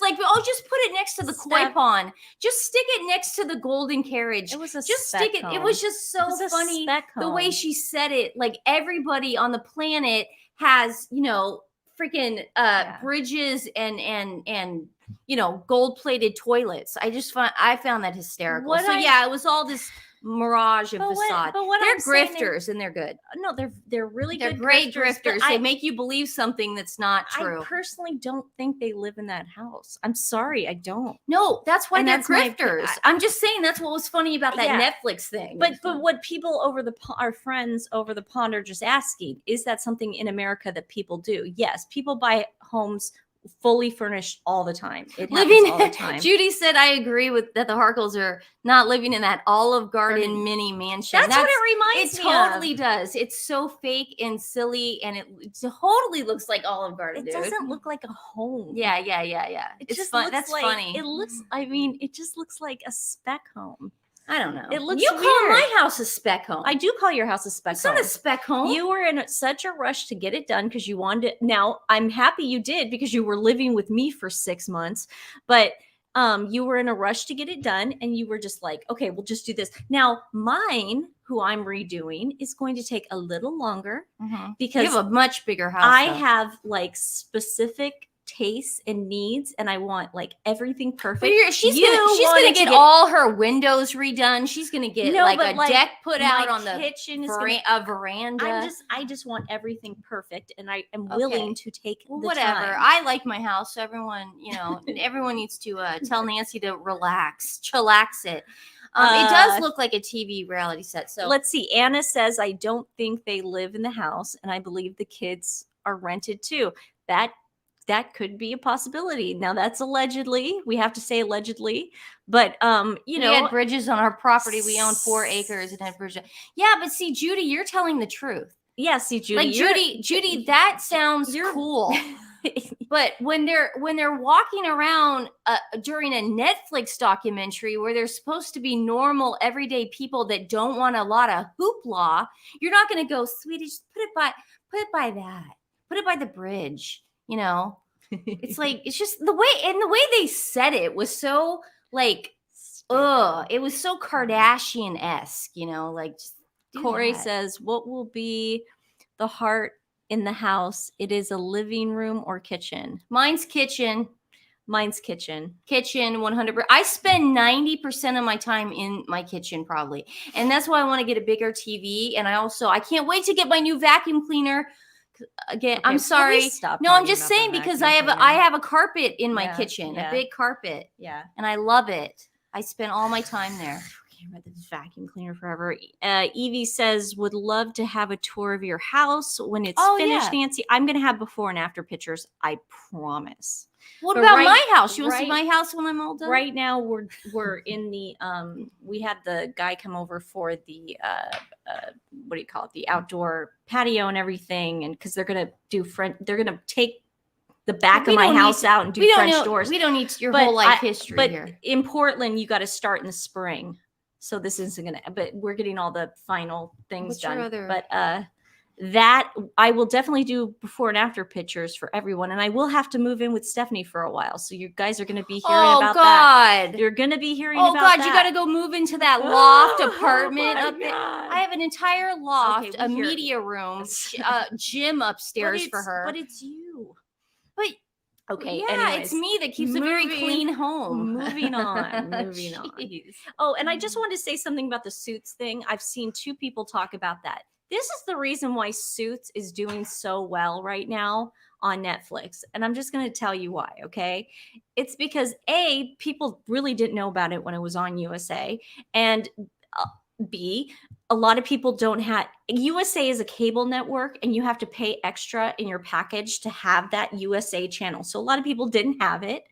like, oh, just put it next to the koi pond. Just stick it next to the golden carriage. It was a just stick it. It was just so funny the way she said it. Like everybody on the planet has, freaking bridges and gold-plated toilets. I found that hysterical. It was all this mirage of facade. They're grifters and they're good. No, they're really good. They're great grifters. They make you believe something that's not true. I personally don't think they live in that house. I'm sorry, I don't. No, that's why they're grifters. I'm just saying that's what was funny about that Netflix thing. But what people our friends over the pond are just asking, is that something in America that people do? Yes, people buy homes fully furnished all the time. It happens all the time. Judy said, I agree with that. The Harkles are not living in that Olive Garden mini mansion. That's what it reminds me of. It totally does. It's so fake and silly, and it totally looks like Olive Garden. It doesn't look like a home. Yeah. It's fun. That's funny. It looks. I mean, it just looks like a spec home. I don't know. It looks You weird. call my house a spec home. I do call your house a spec home. It's not a spec home. You were in such a rush to get it done because you wanted it. Now, I'm happy you did because you were living with me for 6 months. But you were in a rush to get it done. And you were just like, okay, we'll just do this. Now, mine, who I'm redoing, is going to take a little longer because you have a much bigger house. I have like specific tastes and needs, and I want like everything perfect. But she's gonna get all her windows redone. She's gonna get a deck put out on the kitchen, a veranda. I just want everything perfect, and I am willing to take the whatever. time. I like my house. So everyone, everyone needs to tell Nancy to chillax it. It does look like a TV reality set. So let's see. Anna says, I don't think they live in the house, and I believe the kids are rented too. That could be a possibility. Now that's allegedly. We have to say allegedly, but we had bridges on our property. We own 4 acres and had bridges. Yeah, but see, Judy, you're telling the truth. Yeah, see, Judy, Judy, that sounds cool. But when they're walking around during a Netflix documentary where they're supposed to be normal, everyday people that don't want a lot of hoopla, you're not going to go, sweetie, just put it by the bridge. It's like, it's just the way they said it was so like, it was so Kardashian-esque, like. Corey says, what will be the heart in the house? It is a living room or kitchen. Mine's kitchen. Kitchen, 100%. I spend 90% of my time in my kitchen probably. And that's why I want to get a bigger TV. And I can't wait to get my new vacuum cleaner. Again, I'm sorry. No, I'm just saying because I have a carpet in my kitchen, a big carpet. Yeah. And I love it. I spend all my time there. I can't remember this vacuum cleaner forever. Evie says, would love to have a tour of your house when it's finished, Nancy. I'm going to have before and after pictures. I promise. What about my house? You want to see my house when I'm all done? Right now, we're in the we had the guy come over for the what do you call it? The outdoor patio and everything, and because they're gonna take the back of my house out and do French doors. We don't need your whole life history here. But in Portland, you got to start in the spring, so this isn't gonna. But we're getting all the final things done. But that I will definitely do before and after pictures for everyone, and I will have to move in with Stephanie for a while, so you guys are going to be hearing about that. You're going to be hearing about that. You got to go move into that loft apartment up there. I have an entire loft, a media room, gym upstairs for her. But it's you. But okay, anyways, it's me that keeps a very clean home. Moving on. Oh, and I just wanted to say something about the suits thing. I've seen 2 people talk about that. This is the reason why Suits is doing so well right now on Netflix. And I'm just going to tell you why, okay? It's because A, people really didn't know about it when it was on USA. And B, a lot of people don't have USA is a cable network and you have to pay extra in your package to have that USA channel. So a lot of people didn't have it.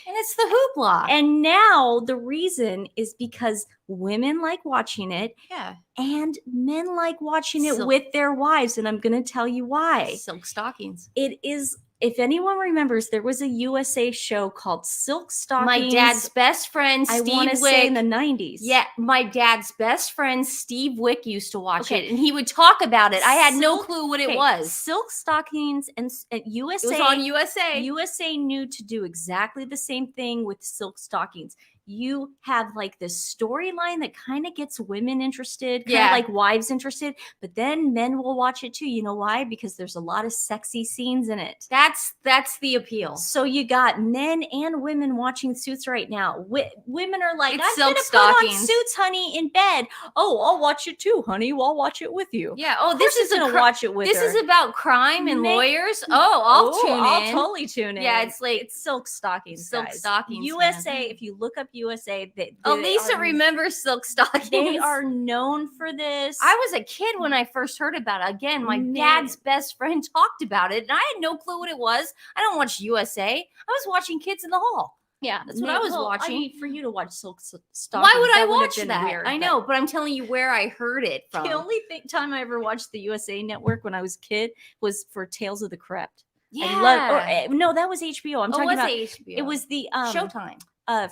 And it's the hoopla. And now the reason is because women like watching it. Yeah. And men like watching it with their wives. And I'm going to tell you why. Silk stockings. It is, if anyone remembers, there was a USA show called Silk Stockings. My dad's best friend, Steve Wick. I want to say in the 90s. Yeah, my dad's best friend, Steve Wick, used to watch it. And he would talk about it. I had no clue what it was. Silk Stockings and USA. It was on USA. USA knew to do exactly the same thing with Silk Stockings. You have like this storyline that kind of gets women interested, kind of like wives interested, but then men will watch it too. You know why? Because there's a lot of sexy scenes in it. That's the appeal. So you got men and women watching Suits right now. Women are like, it's I'm going to put on Suits, honey, in bed. Oh, I'll watch it too, honey. I'll watch it with you. Yeah. Oh, this is going to watch it with This her. is about crime and lawyers. Oh, I'll totally tune in. Yeah, it's like it's Silk Stockings. Silk guys. Stockings. USA. Man. If you look up USA, Lisa remembers Silk Stockings. They are known for this. I was a kid when I first heard about it. Again, my dad's best friend talked about it, and I had no clue what it was. I don't watch USA. I was watching Kids in the Hall. Yeah, that's what I was watching. I mean, for you to watch Silk Stockings, why would I watch that? Weird, I know, but I'm telling you where I heard it from. The only time I ever watched the USA Network when I was a kid was for Tales of the Crypt. Yeah. No, that was HBO. I'm talking about HBO. It was the Showtime.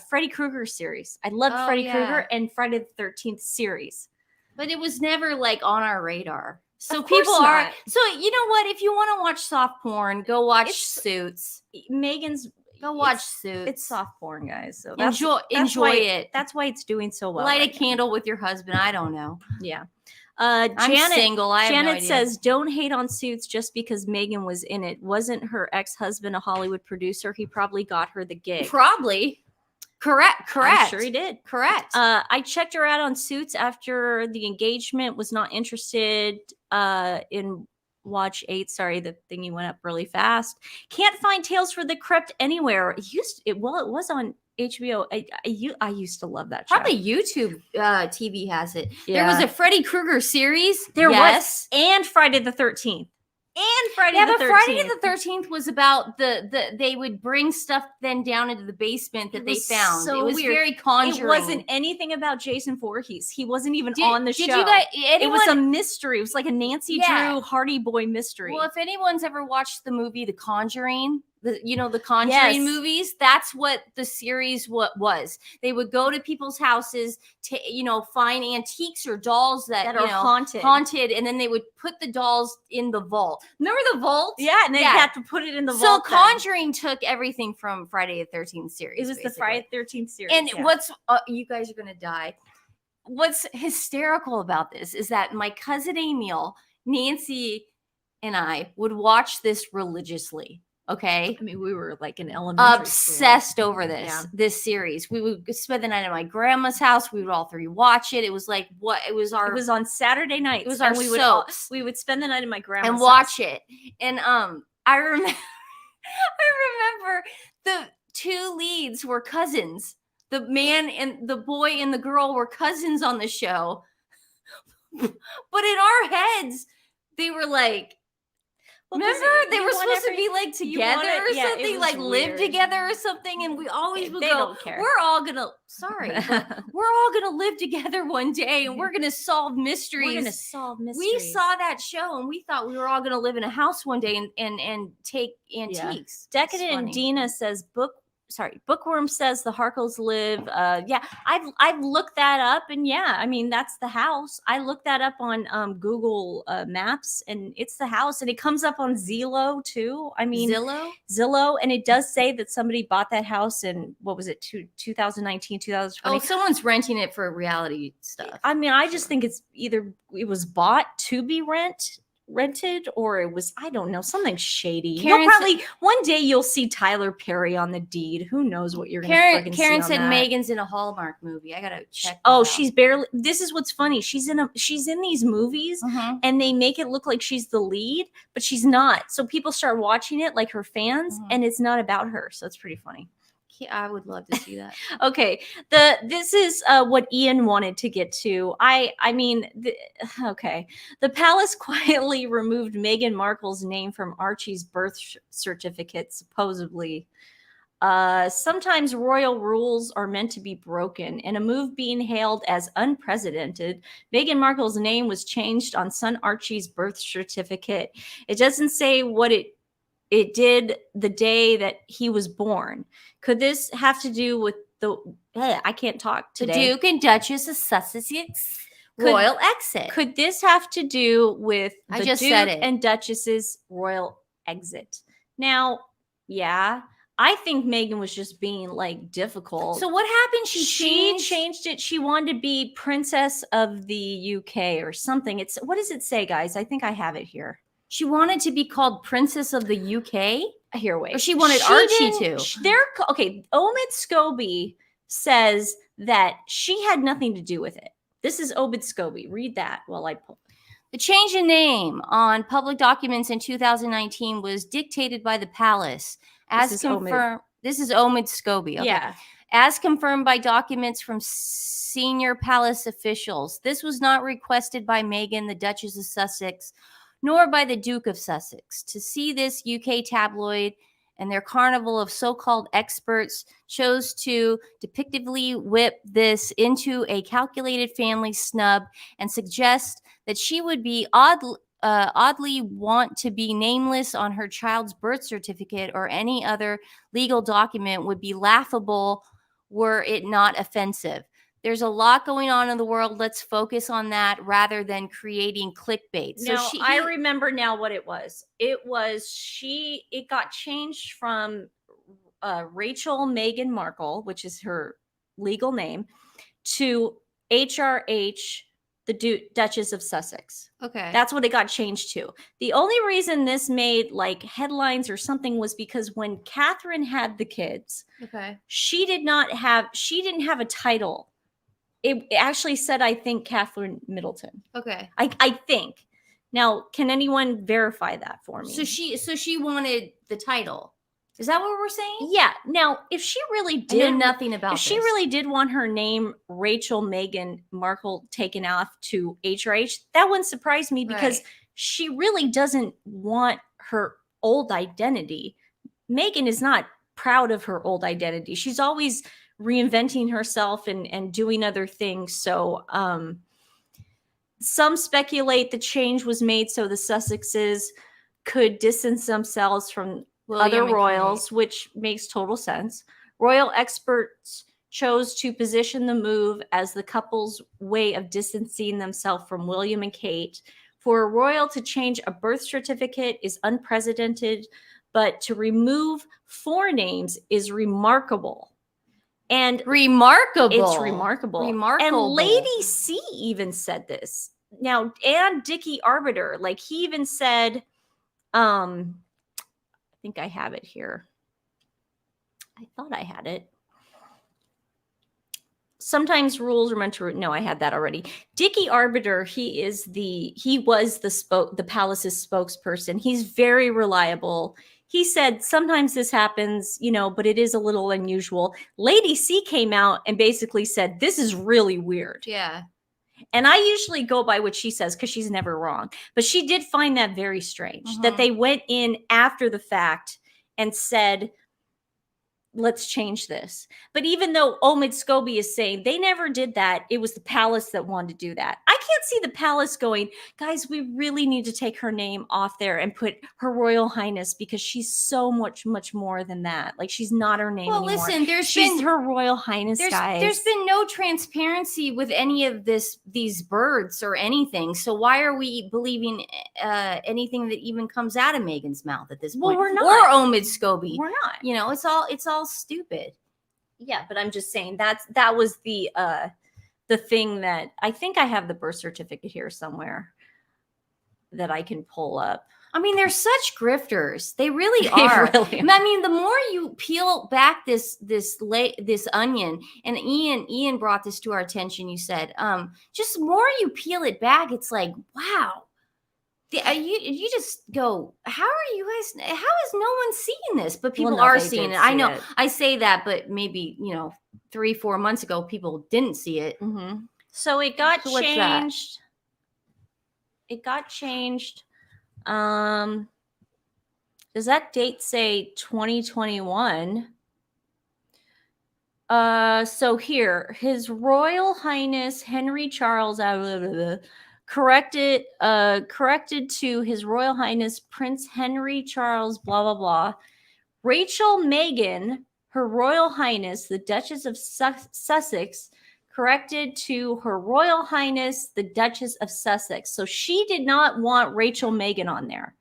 Freddy Krueger series. I loved Freddy Krueger and Friday the 13th series. But it was never like on our radar. So people are. So you know what? If you want to watch soft porn, go watch Suits. Meghan's. Go watch Suits. It's soft porn, guys. So enjoy it. That's why it's doing so well. Light a candle with your husband. I don't know. Yeah. I'm single. Janet says, "Don't hate on Suits just because Meghan was in it. Wasn't her ex-husband a Hollywood producer? He probably got her the gig. Probably." Correct. I'm sure he did. Correct. I checked her out on Suits after the engagement. Was not interested in watch 8. Sorry, the thingy went up really fast. Can't find Tales for the Crypt anywhere. It was on HBO. I used to love that show. Probably YouTube TV has it. Yeah. There was a Freddy Krueger series. There was, and Friday the 13th. And Friday the 13th. Yeah, but Friday the 13th was about they would bring stuff then down into the basement that they found. So it was weird. Very Conjuring. It wasn't anything about Jason Voorhees. He wasn't even on the show. Did you guys? It was a mystery. It was like a Nancy Drew Hardy Boy mystery. Well, if anyone's ever watched the movie The Conjuring, the Conjuring movies, that's what the series was. They would go to people's houses to find antiques or dolls that are haunted, and then they would put the dolls in the vault. Remember the vault? Yeah, and they had to put it in the vault. So Conjuring took everything from Friday the 13th series. It was the Friday the 13th series. And what's you guys are gonna die. What's hysterical about this is that my cousin Emil, Nancy, and I would watch this religiously. Okay. I mean, we were like in elementary obsessed over this series. We would spend the night at my grandma's house. We would all three watch it. It was like it was on Saturday nights. It was our soaps. We would spend the night at my grandma's and watch it. And I remember the two leads were cousins. The man and the boy and the girl were cousins on the show. But in our heads, they were like, remember, they were supposed to be like together or something, like live together or something, and we always would go, don't care. We're all gonna live together one day, and we're gonna solve mysteries. We're gonna solve mysteries. We saw that show, and we thought we were all gonna live in a house one day and take antiques. Decadent and Dina says Bookworm says the Harkles live. I've looked that up, and I mean that's the house. I looked that up on Google Maps, and it's the house, and it comes up on Zillow too. I mean Zillow, and it does say that somebody bought that house in 2019, 2020. Oh, someone's renting it for reality stuff. I mean, I just think it's either it was bought to be rent rented, or it was, I don't know, something shady. Karen One day you'll see Tyler Perry on the deed. Who knows what you're going to freaking see Karen on said that. Megan's in a Hallmark movie. I gotta check. She's barely. This is what's funny. She's in these movies, and they make it look like she's the lead, but she's not. So people start watching it, like her fans, and it's not about her. So it's pretty funny. Yeah, I would love to see that. Okay, this is what Ian wanted to get to. Okay. The palace quietly removed Meghan Markle's name from Archie's birth certificate, supposedly. Sometimes royal rules are meant to be broken. In a move being hailed as unprecedented, Meghan Markle's name was changed on son Archie's birth certificate. It doesn't say what it did the day that he was born. Could this have to do with I can't talk today. The Duke and Duchess of Sussex royal exit. Could this have to do with the Duke said it. and Duchess's royal exit? Now, yeah, I think Meghan was just being like difficult. So what happened? She changed it. She wanted to be Princess of the UK or something. What does it say, guys? I think I have it here. She wanted to be called Princess of the UK? Here, wait. Or she wanted Archie to. Omid Scobie says that she had nothing to do with it. This is Omid Scobie. Read that while I pull. The change in name on public documents in 2019 was dictated by the palace. As confirmed, this is Omid Scobie. Okay. Yeah. As confirmed by documents from senior palace officials. This was not requested by Meghan, the Duchess of Sussex, nor by the Duke of Sussex. To see this, UK tabloid and their carnival of so-called experts chose to depictively whip this into a calculated family snub and suggest that she would be oddly want to be nameless on her child's birth certificate or any other legal document would be laughable were it not offensive. There's a lot going on in the world. Let's focus on that rather than creating clickbait. So I remember now what it was. It got changed from Rachel Meghan Markle, which is her legal name, to HRH, the Duchess of Sussex. Okay. That's what it got changed to. The only reason this made like headlines or something was because when Catherine had the kids, she didn't have a title. It actually said, I think, Catherine Middleton. Okay. I think. Now, can anyone verify that for me? So she wanted the title. Is that what we're saying? Yeah. Now, if she really did, I know nothing about this. If she really did want her name, Rachel Meghan Markle, taken off to HRH, that wouldn't surprise me because she really doesn't want her old identity. Meghan is not proud of her old identity. She's always reinventing herself and doing other things. So some speculate the change was made so the Sussexes could distance themselves from other royals, which makes total sense. Royal experts chose to position the move as the couple's way of distancing themselves from William and Kate. For a royal to change a birth certificate is unprecedented, but to remove forenames is remarkable. And it's remarkable. And Lady C even said this. Now, and Dickie Arbiter, like he even said, I think I have it here. I thought I had it. Sometimes rules are meant to. No, I had that already. Dickie Arbiter, he was the palace's spokesperson. He's very reliable. He said, sometimes this happens, but it is a little unusual. Lady C came out and basically said, this is really weird. Yeah. And I usually go by what she says because she's never wrong. But she did find that very strange that they went in after the fact and said, let's change this. But even though Omid Scobie is saying they never did that, it was the palace that wanted to do that. I can't see the palace going, guys, we really need to take her name off there and put Her Royal Highness because she's so much more than that. Like she's not her name anymore. Well, listen, she's Her Royal Highness, guys. There's been no transparency with any of these births or anything. So why are we believing anything that even comes out of Meghan's mouth at this point? Well, we're not. Or Omid Scobie. We're not. It's all stupid. Yeah, but I'm just saying that was the thing that I think I have the birth certificate here somewhere. that I can pull up. I mean, they're such grifters. They really are. Really are. I mean, the more you peel back this onion, and Ian brought this to our attention. You said, just more you peel it back, it's like, wow. You just go, how are you guys? How is no one seeing this? But people are seeing it. I know. I say that, but maybe 3-4 months ago, people didn't see it. Mm-hmm. So it got changed. It got changed. Does that date say 2021? So here, His Royal Highness Henry Charles corrected to His Royal Highness Prince Henry Charles blah blah blah. Rachel Meghan, Her Royal Highness the Duchess of Sussex, corrected to Her Royal Highness the Duchess of Sussex. So she did not want Rachel Meghan on there.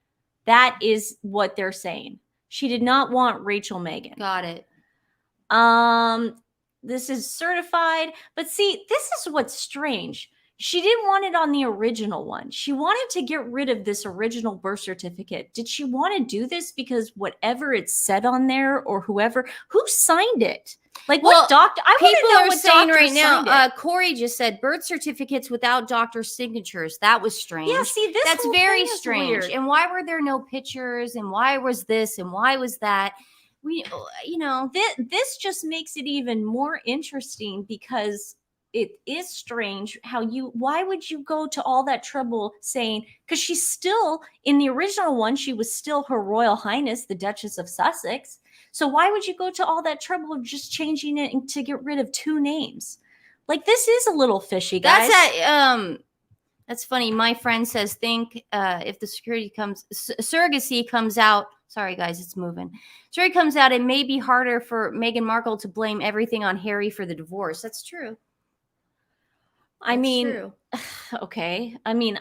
That is what they're saying. She did not want Rachel Meghan. Got it. This is certified, but see, this is what's strange. She didn't want it on the original one. She wanted to get rid of this original birth certificate. Did she want to do this because whatever it said on there, or who signed it? Like, what doctor? People are saying right now, Corey just said birth certificates without doctor signatures. That was strange. Yeah, see, that's very strange. Weird. And why were there no pictures? And why was this? And why was that? This just makes it even more interesting, because it is strange why would you go to all that trouble saying, because she's still in the original one, she was still Her Royal Highness the Duchess of Sussex. So why would you go to all that trouble of just changing it to get rid of 2 names? Like, this is a little fishy, guys. That's funny. My friend says, think if the surrogacy comes out. Sorry, guys, it's moving. Surrogacy comes out, it may be harder for Meghan Markle to blame everything on Harry for the divorce. That's true. Okay. I mean,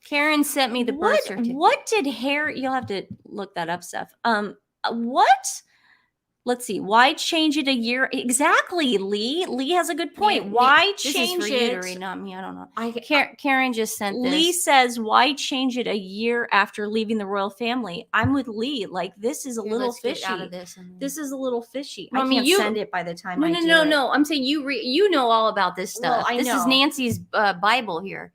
Karen sent me the birth certificate. What did Harry? You'll have to look that up, Steph. What? Let's see. Why change it a year? Exactly, Lee. Lee has a good point. Why change it? You to read, not me. I don't know. Karen just sent this. Lee says, why change it a year after leaving the royal family? I'm with Lee. Like, this is a little fishy. Out of this is a little fishy. I can't send it by the time No. I'm saying you know all about this stuff. Well, this is Nancy's Bible here.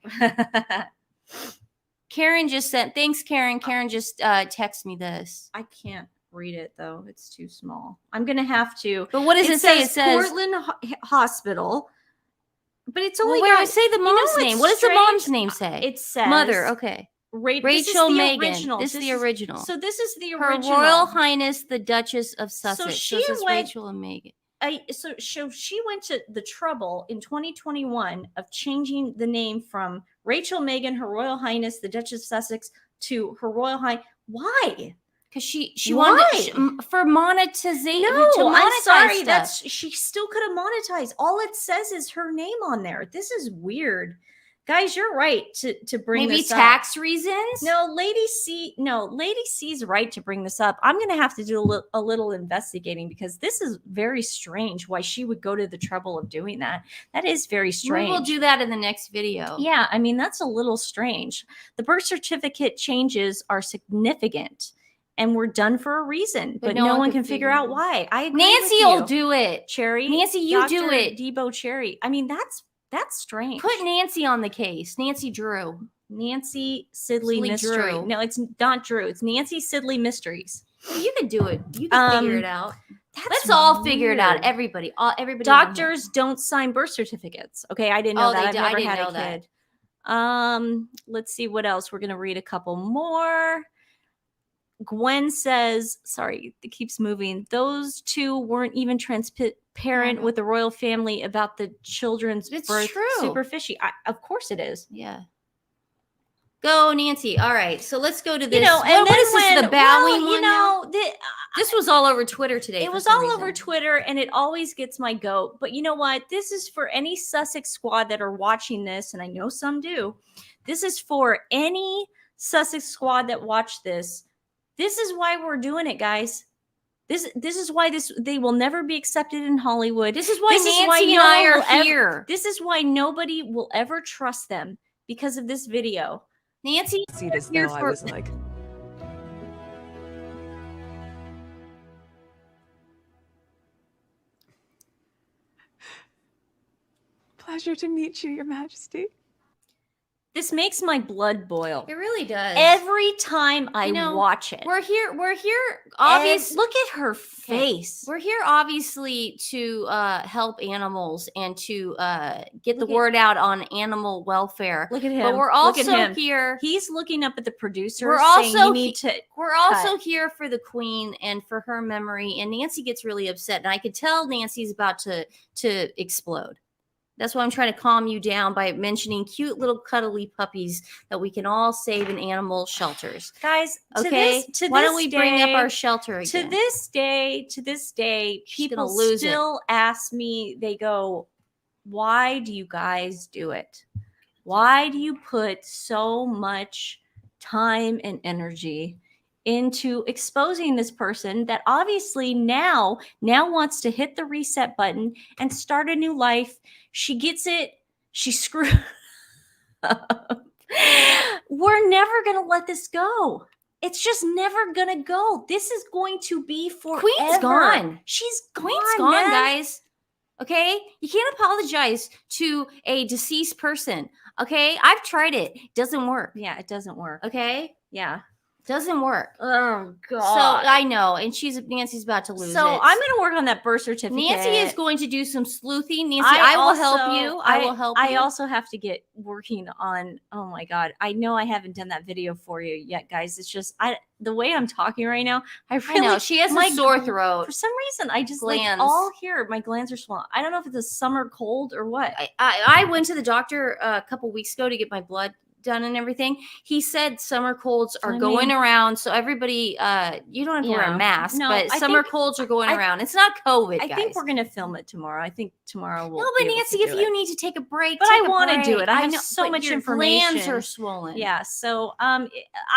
Karen just sent. Thanks, Karen. Karen just texted me this. I can't read it though, it's too small. I'm gonna have to. But what does it say? It says Portland Hospital, but it's only say the mom's name. What does the mom's name say? It says mother. Okay, Rachel Meghan. This is the original. So this is the original. Her Royal Highness the Duchess of Sussex. So she went, Rachel and Meghan. So she went to the trouble in 2021 of changing the name from Rachel Meghan, Her Royal Highness the Duchess of Sussex, to Her Royal Highness. Why? Because she wanted for monetization. No, I'm sorry. She still could have monetized. All it says is her name on there. This is weird, guys. You're right to bring maybe this up. Tax reasons. No, Lady C's right to bring this up. I'm gonna have to do a little investigating, because this is very strange. Why she would go to the trouble of doing that? That is very strange. We will do that in the next video. Yeah, I mean, that's a little strange. The birth certificate changes are significant, and we're done for a reason, but no one can figure out why. I agree. Nancy will do it. Cherry. Nancy, you do it. Debo Cherry. I mean, that's strange. Put Nancy on the case. Nancy Drew. Nancy Sidley Mystery. Drew. No, it's not Drew. It's Nancy Sidley Mysteries. You could do it. You can figure it out. Let's all figure it out. Everybody. Doctors don't sign birth certificates. Okay, I didn't know that. I've never had a kid. Let's see what else. We're gonna read a couple more. Gwen says, sorry, it keeps moving. Those 2 weren't even transparent with the royal family about the children's birth. True. Super fishy. Of course it is. Yeah. Go, Nancy. All right. So let's go to this. What is this? The bowing one? This was all over Twitter today. It was all over Twitter, and it always gets my goat. But you know what? This is for any Sussex squad that are watching this, and I know some do. This is for any Sussex squad that watch this. This is why we're doing it, guys. This is why they will never be accepted in Hollywood. This is why Nancy and I are here. This is why nobody will ever trust them, because of this video. Nancy, see this here though, I for- was like, pleasure to meet you, Your Majesty. This makes my blood boil. It really does. Every time I watch it. We're here obviously. Look at her face. We're here obviously to help animals and to get the word out on animal welfare. Look at him. But we're also here. He's looking up at the producer. We're saying also you need to we're also here for the Queen and for her memory. And Nancy gets really upset, and I could tell Nancy's about to explode. That's why I'm trying to calm you down by mentioning cute little cuddly puppies that we can all save in animal shelters. Guys, okay? Why don't we bring up our shelter again? To this day, people still ask me, they go, why do you guys do it? Why do you put so much time and energy into exposing this person that obviously now wants to hit the reset button and start a new life? She gets it. She screwed up. We're never going to let this go. It's just never going to go. This is going to be forever. Queen's gone. Queen's gone, man. guys. Okay? You can't apologize to a deceased person. Okay? I've tried it. It doesn't work. Yeah, it doesn't work. Okay? Yeah. Doesn't work. Oh God. So I know, and Nancy's about to lose it. So I'm going to work on that birth certificate. Nancy is going to do some sleuthing. Nancy, I will help you. I will help you. I also have to get working on. Oh my God. I know I haven't done that video for you yet, guys. It's just the way I'm talking right now. I know she has a sore throat for some reason. I just like all here. My glands are swollen. I don't know if it's a summer cold or what. I went to the doctor a couple weeks ago to get my blood done and everything. He said summer colds are going around, so everybody you don't have to wear a mask, but summer colds are going around. It's not COVID, guys. I think we're gonna film it tomorrow. I think tomorrow we'll but Nancy, if you need to take a break, but I want to do it. I have so much information. Glands are swollen. Yeah, so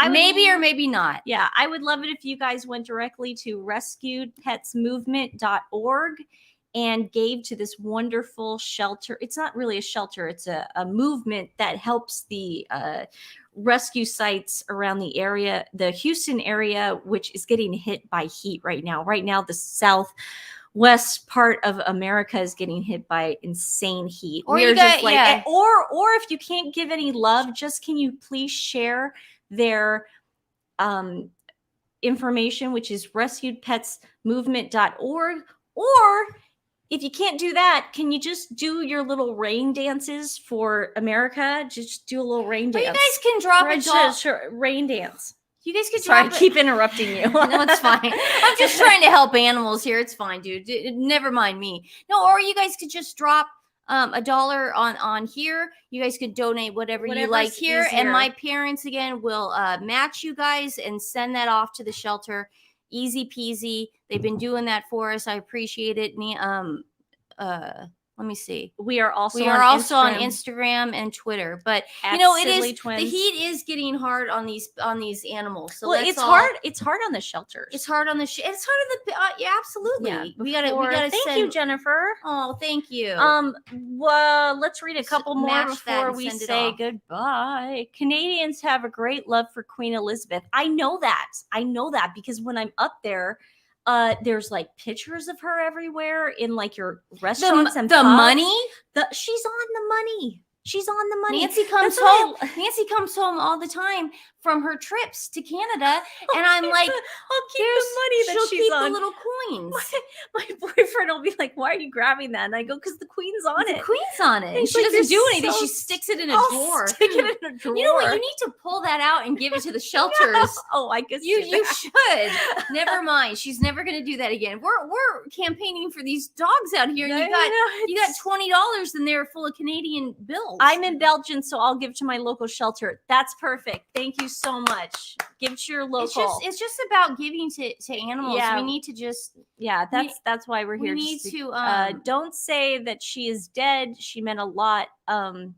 maybe or maybe not. Yeah, I would love it if you guys went directly to rescuedpetsmovement.org and gave to this wonderful shelter. It's not really a shelter. It's a movement that helps the rescue sites around the area, the Houston area, which is getting hit by heat right now. Right now, the southwest part of America is getting hit by insane heat. Or if you can't give any love, just can you please share their information, which is rescuedpetsmovement.org, or if you can't do that, can you just do your little rain dances for America? Just do a little rain dance. You guys can drop a rain dance. You guys can drop. I keep interrupting you. No, it's fine. I'm just trying to help animals here. It's fine, dude. Never mind me. No, or you guys could just drop $1 on here. You guys could donate whatever you like here, and my parents again will match you guys and send that off to the shelter. Easy peasy. They've been doing that for us. I appreciate it. Let me see. We are also on Instagram and Twitter. But the heat is getting hard on these animals. So it's hard. It's hard on the shelters. It's hard on the it's hard on the yeah, absolutely. Yeah, we gotta thank you, Jennifer. Oh, thank you. Well, let's read a couple more before we say goodbye. Canadians have a great love for Queen Elizabeth. I know that because when I'm up there, there's like pictures of her everywhere in like your restaurants and the money. She's on the money. She's on the money. Nancy comes home. Nancy comes home all the time from her trips to Canada, and I'm like, I'll keep the money that she's on. The little coins. My boyfriend will be like, "Why are you grabbing that?" And I go, "Because the Queen's on it. The Queen's on it. And she doesn't do anything. She sticks it in a drawer. Stick it in a drawer. You know what? You need to pull that out and give it to the shelters. Oh, I guess you should. Never mind. She's never going to do that again. We're campaigning for these dogs out here. And you got $20 in there full of Canadian bills. I'm in Belgium, so I'll give to my local shelter. That's perfect. Thank you so much. Give to your local. It's just about giving to animals. Yeah. We need to just that's why we're here. We need to don't say that she is dead. She meant a lot. No,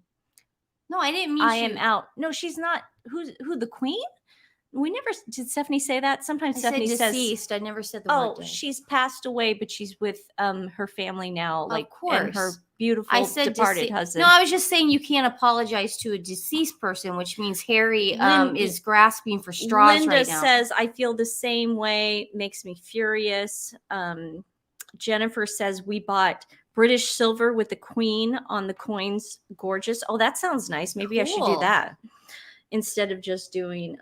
I didn't mean I am out. No, she's not. Who the Queen? We never did. Stephanie say that. Sometimes I Stephanie said says, deceased. I never said the "Oh, word dead. she's passed away, but she's with her family now." Like, Of course. and her beautiful I said departed husband. No, I was just saying you can't apologize to a deceased person, which means Harry is grasping for straws Linda right now. says, "I feel the same way. Makes me furious." Jennifer says, "We bought British silver with the Queen on the coins. Gorgeous." Oh, that sounds nice. Maybe I should do Cool. that instead of just doing.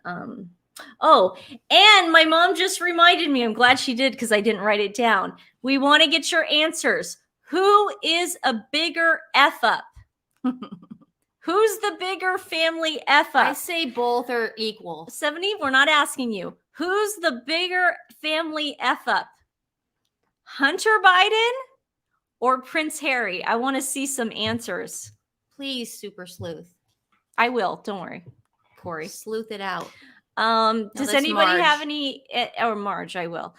Oh, and my mom just reminded me. I'm glad she did because I didn't write it down. We want to get your answers. Who is a bigger F up? Who's the bigger family F up? I say both are equal. 70, we're not asking you. Who's the bigger family F up? Hunter Biden or Prince Harry? I want to see some answers. Please, Super Sleuth. I will. Don't worry, Corey. Sleuth it out. Does anybody Marge. have any, or Marge, I will.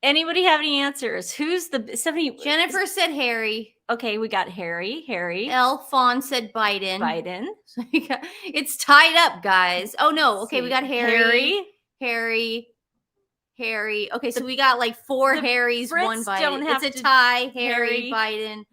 Anybody have any answers? Who's the 70? Jennifer said Harry. Okay, we got Harry. Fawn said Biden. Biden. So it's tied up, guys. Oh no. Okay, we got Harry. Okay, so we got like 4 Harrys, Brits 1 Biden. don't have It's a to- tie. Harry, Biden. A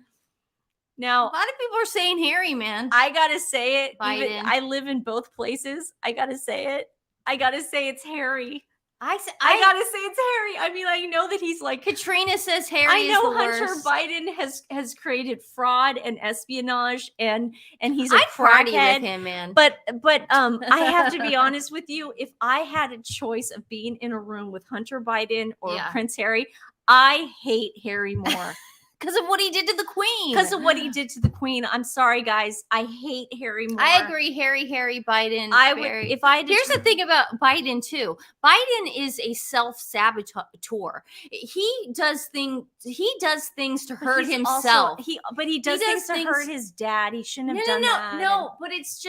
Now, lot of people are saying Harry, man. I gotta say it. Biden. I live in both places. I gotta say it. I gotta say it's Harry. I I gotta say it's Harry. I mean, I know that he's like. Katrina says Harry I know is the Hunter worst. Biden has created fraud and espionage, and he's a I'd party crackhead. with him, man. But I have to be honest with you. If I had a choice of being in a room with Hunter Biden or Yeah. Prince Harry, I hate Harry more. Because of what he did to the Queen. Because of what he did to the Queen. I'm sorry, guys. I hate Harry more. I agree. Harry, Biden. I would Harry. if I had to Here's the thing about Biden too. Biden is a self-saboteur. He does things to But hurt he's himself. Also, he does things to hurt his dad. He shouldn't have done that. No, but it's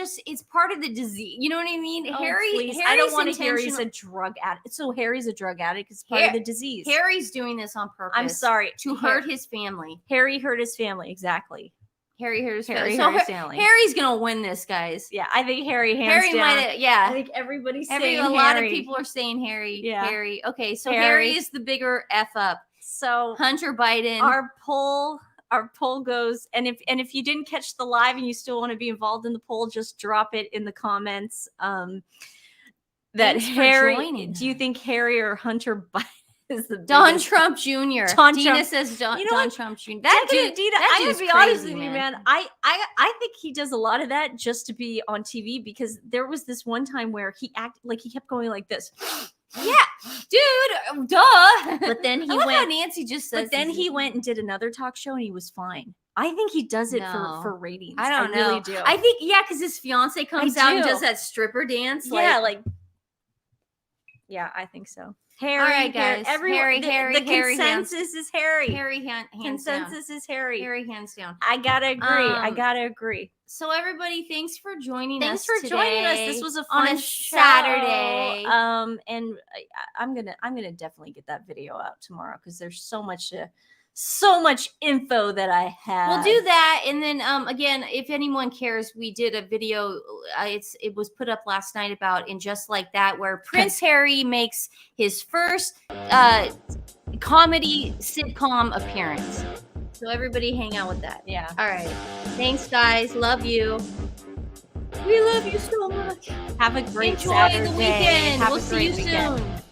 part of the disease. You know what I mean? Oh, Harry, please. I don't want to hear he's intentional- a drug addict. So Harry's a drug addict. It's part of the disease. Harry's doing this on purpose. I'm sorry. To hurt his family. Harry hurt his family. Exactly. Harry hurt his Harry family. hurt his family. Harry's gonna win this, guys. Yeah, I think Harry hands Harry down. might have, yeah. I think everybody's saying A Harry. lot of people are saying Harry. Yeah. Harry. Okay, so Harry. Harry is the bigger F up. So Hunter Biden. our poll goes, and if you didn't catch the live and you still want to be involved in the poll, just drop it in the comments. That Thanks for Harry, joining do you think Harry or Hunter Biden is the Don biggest? Trump Jr. Don Dina Trump. says Don, You know Don what? Trump Jr. Dina, that I dude's gotta be honest crazy, with you, man. I think he does a lot of that just to be on TV, because there was this one time where he kept going like this. Yeah, dude, duh. But then he I love how went. Nancy just says. But then he went and did another talk show, and he was fine. I think he does it No. for ratings. I don't know. Really do. I think because his fiance comes out and do. does that stripper dance. Yeah, I think so. Harry, All right, guys. Harry, Harry, the Harry, consensus is Harry. Harry hands Consensus is Harry. down. Harry hands down. I gotta agree. So everybody, thanks for joining Thanks us. for joining us. today This was a on fun a Saturday. show. And I'm gonna definitely get that video out tomorrow, because there's so much info that I have. We'll do that, and then again, if anyone cares, we did a video. It was put up last night about In Just Like That, where Prince Harry makes his first comedy sitcom appearance. So everybody, hang out with that. Yeah. All right. Thanks, guys. Love you. We love you so much. Have a great Enjoy Saturday. the weekend. Have We'll a see great you weekend. soon.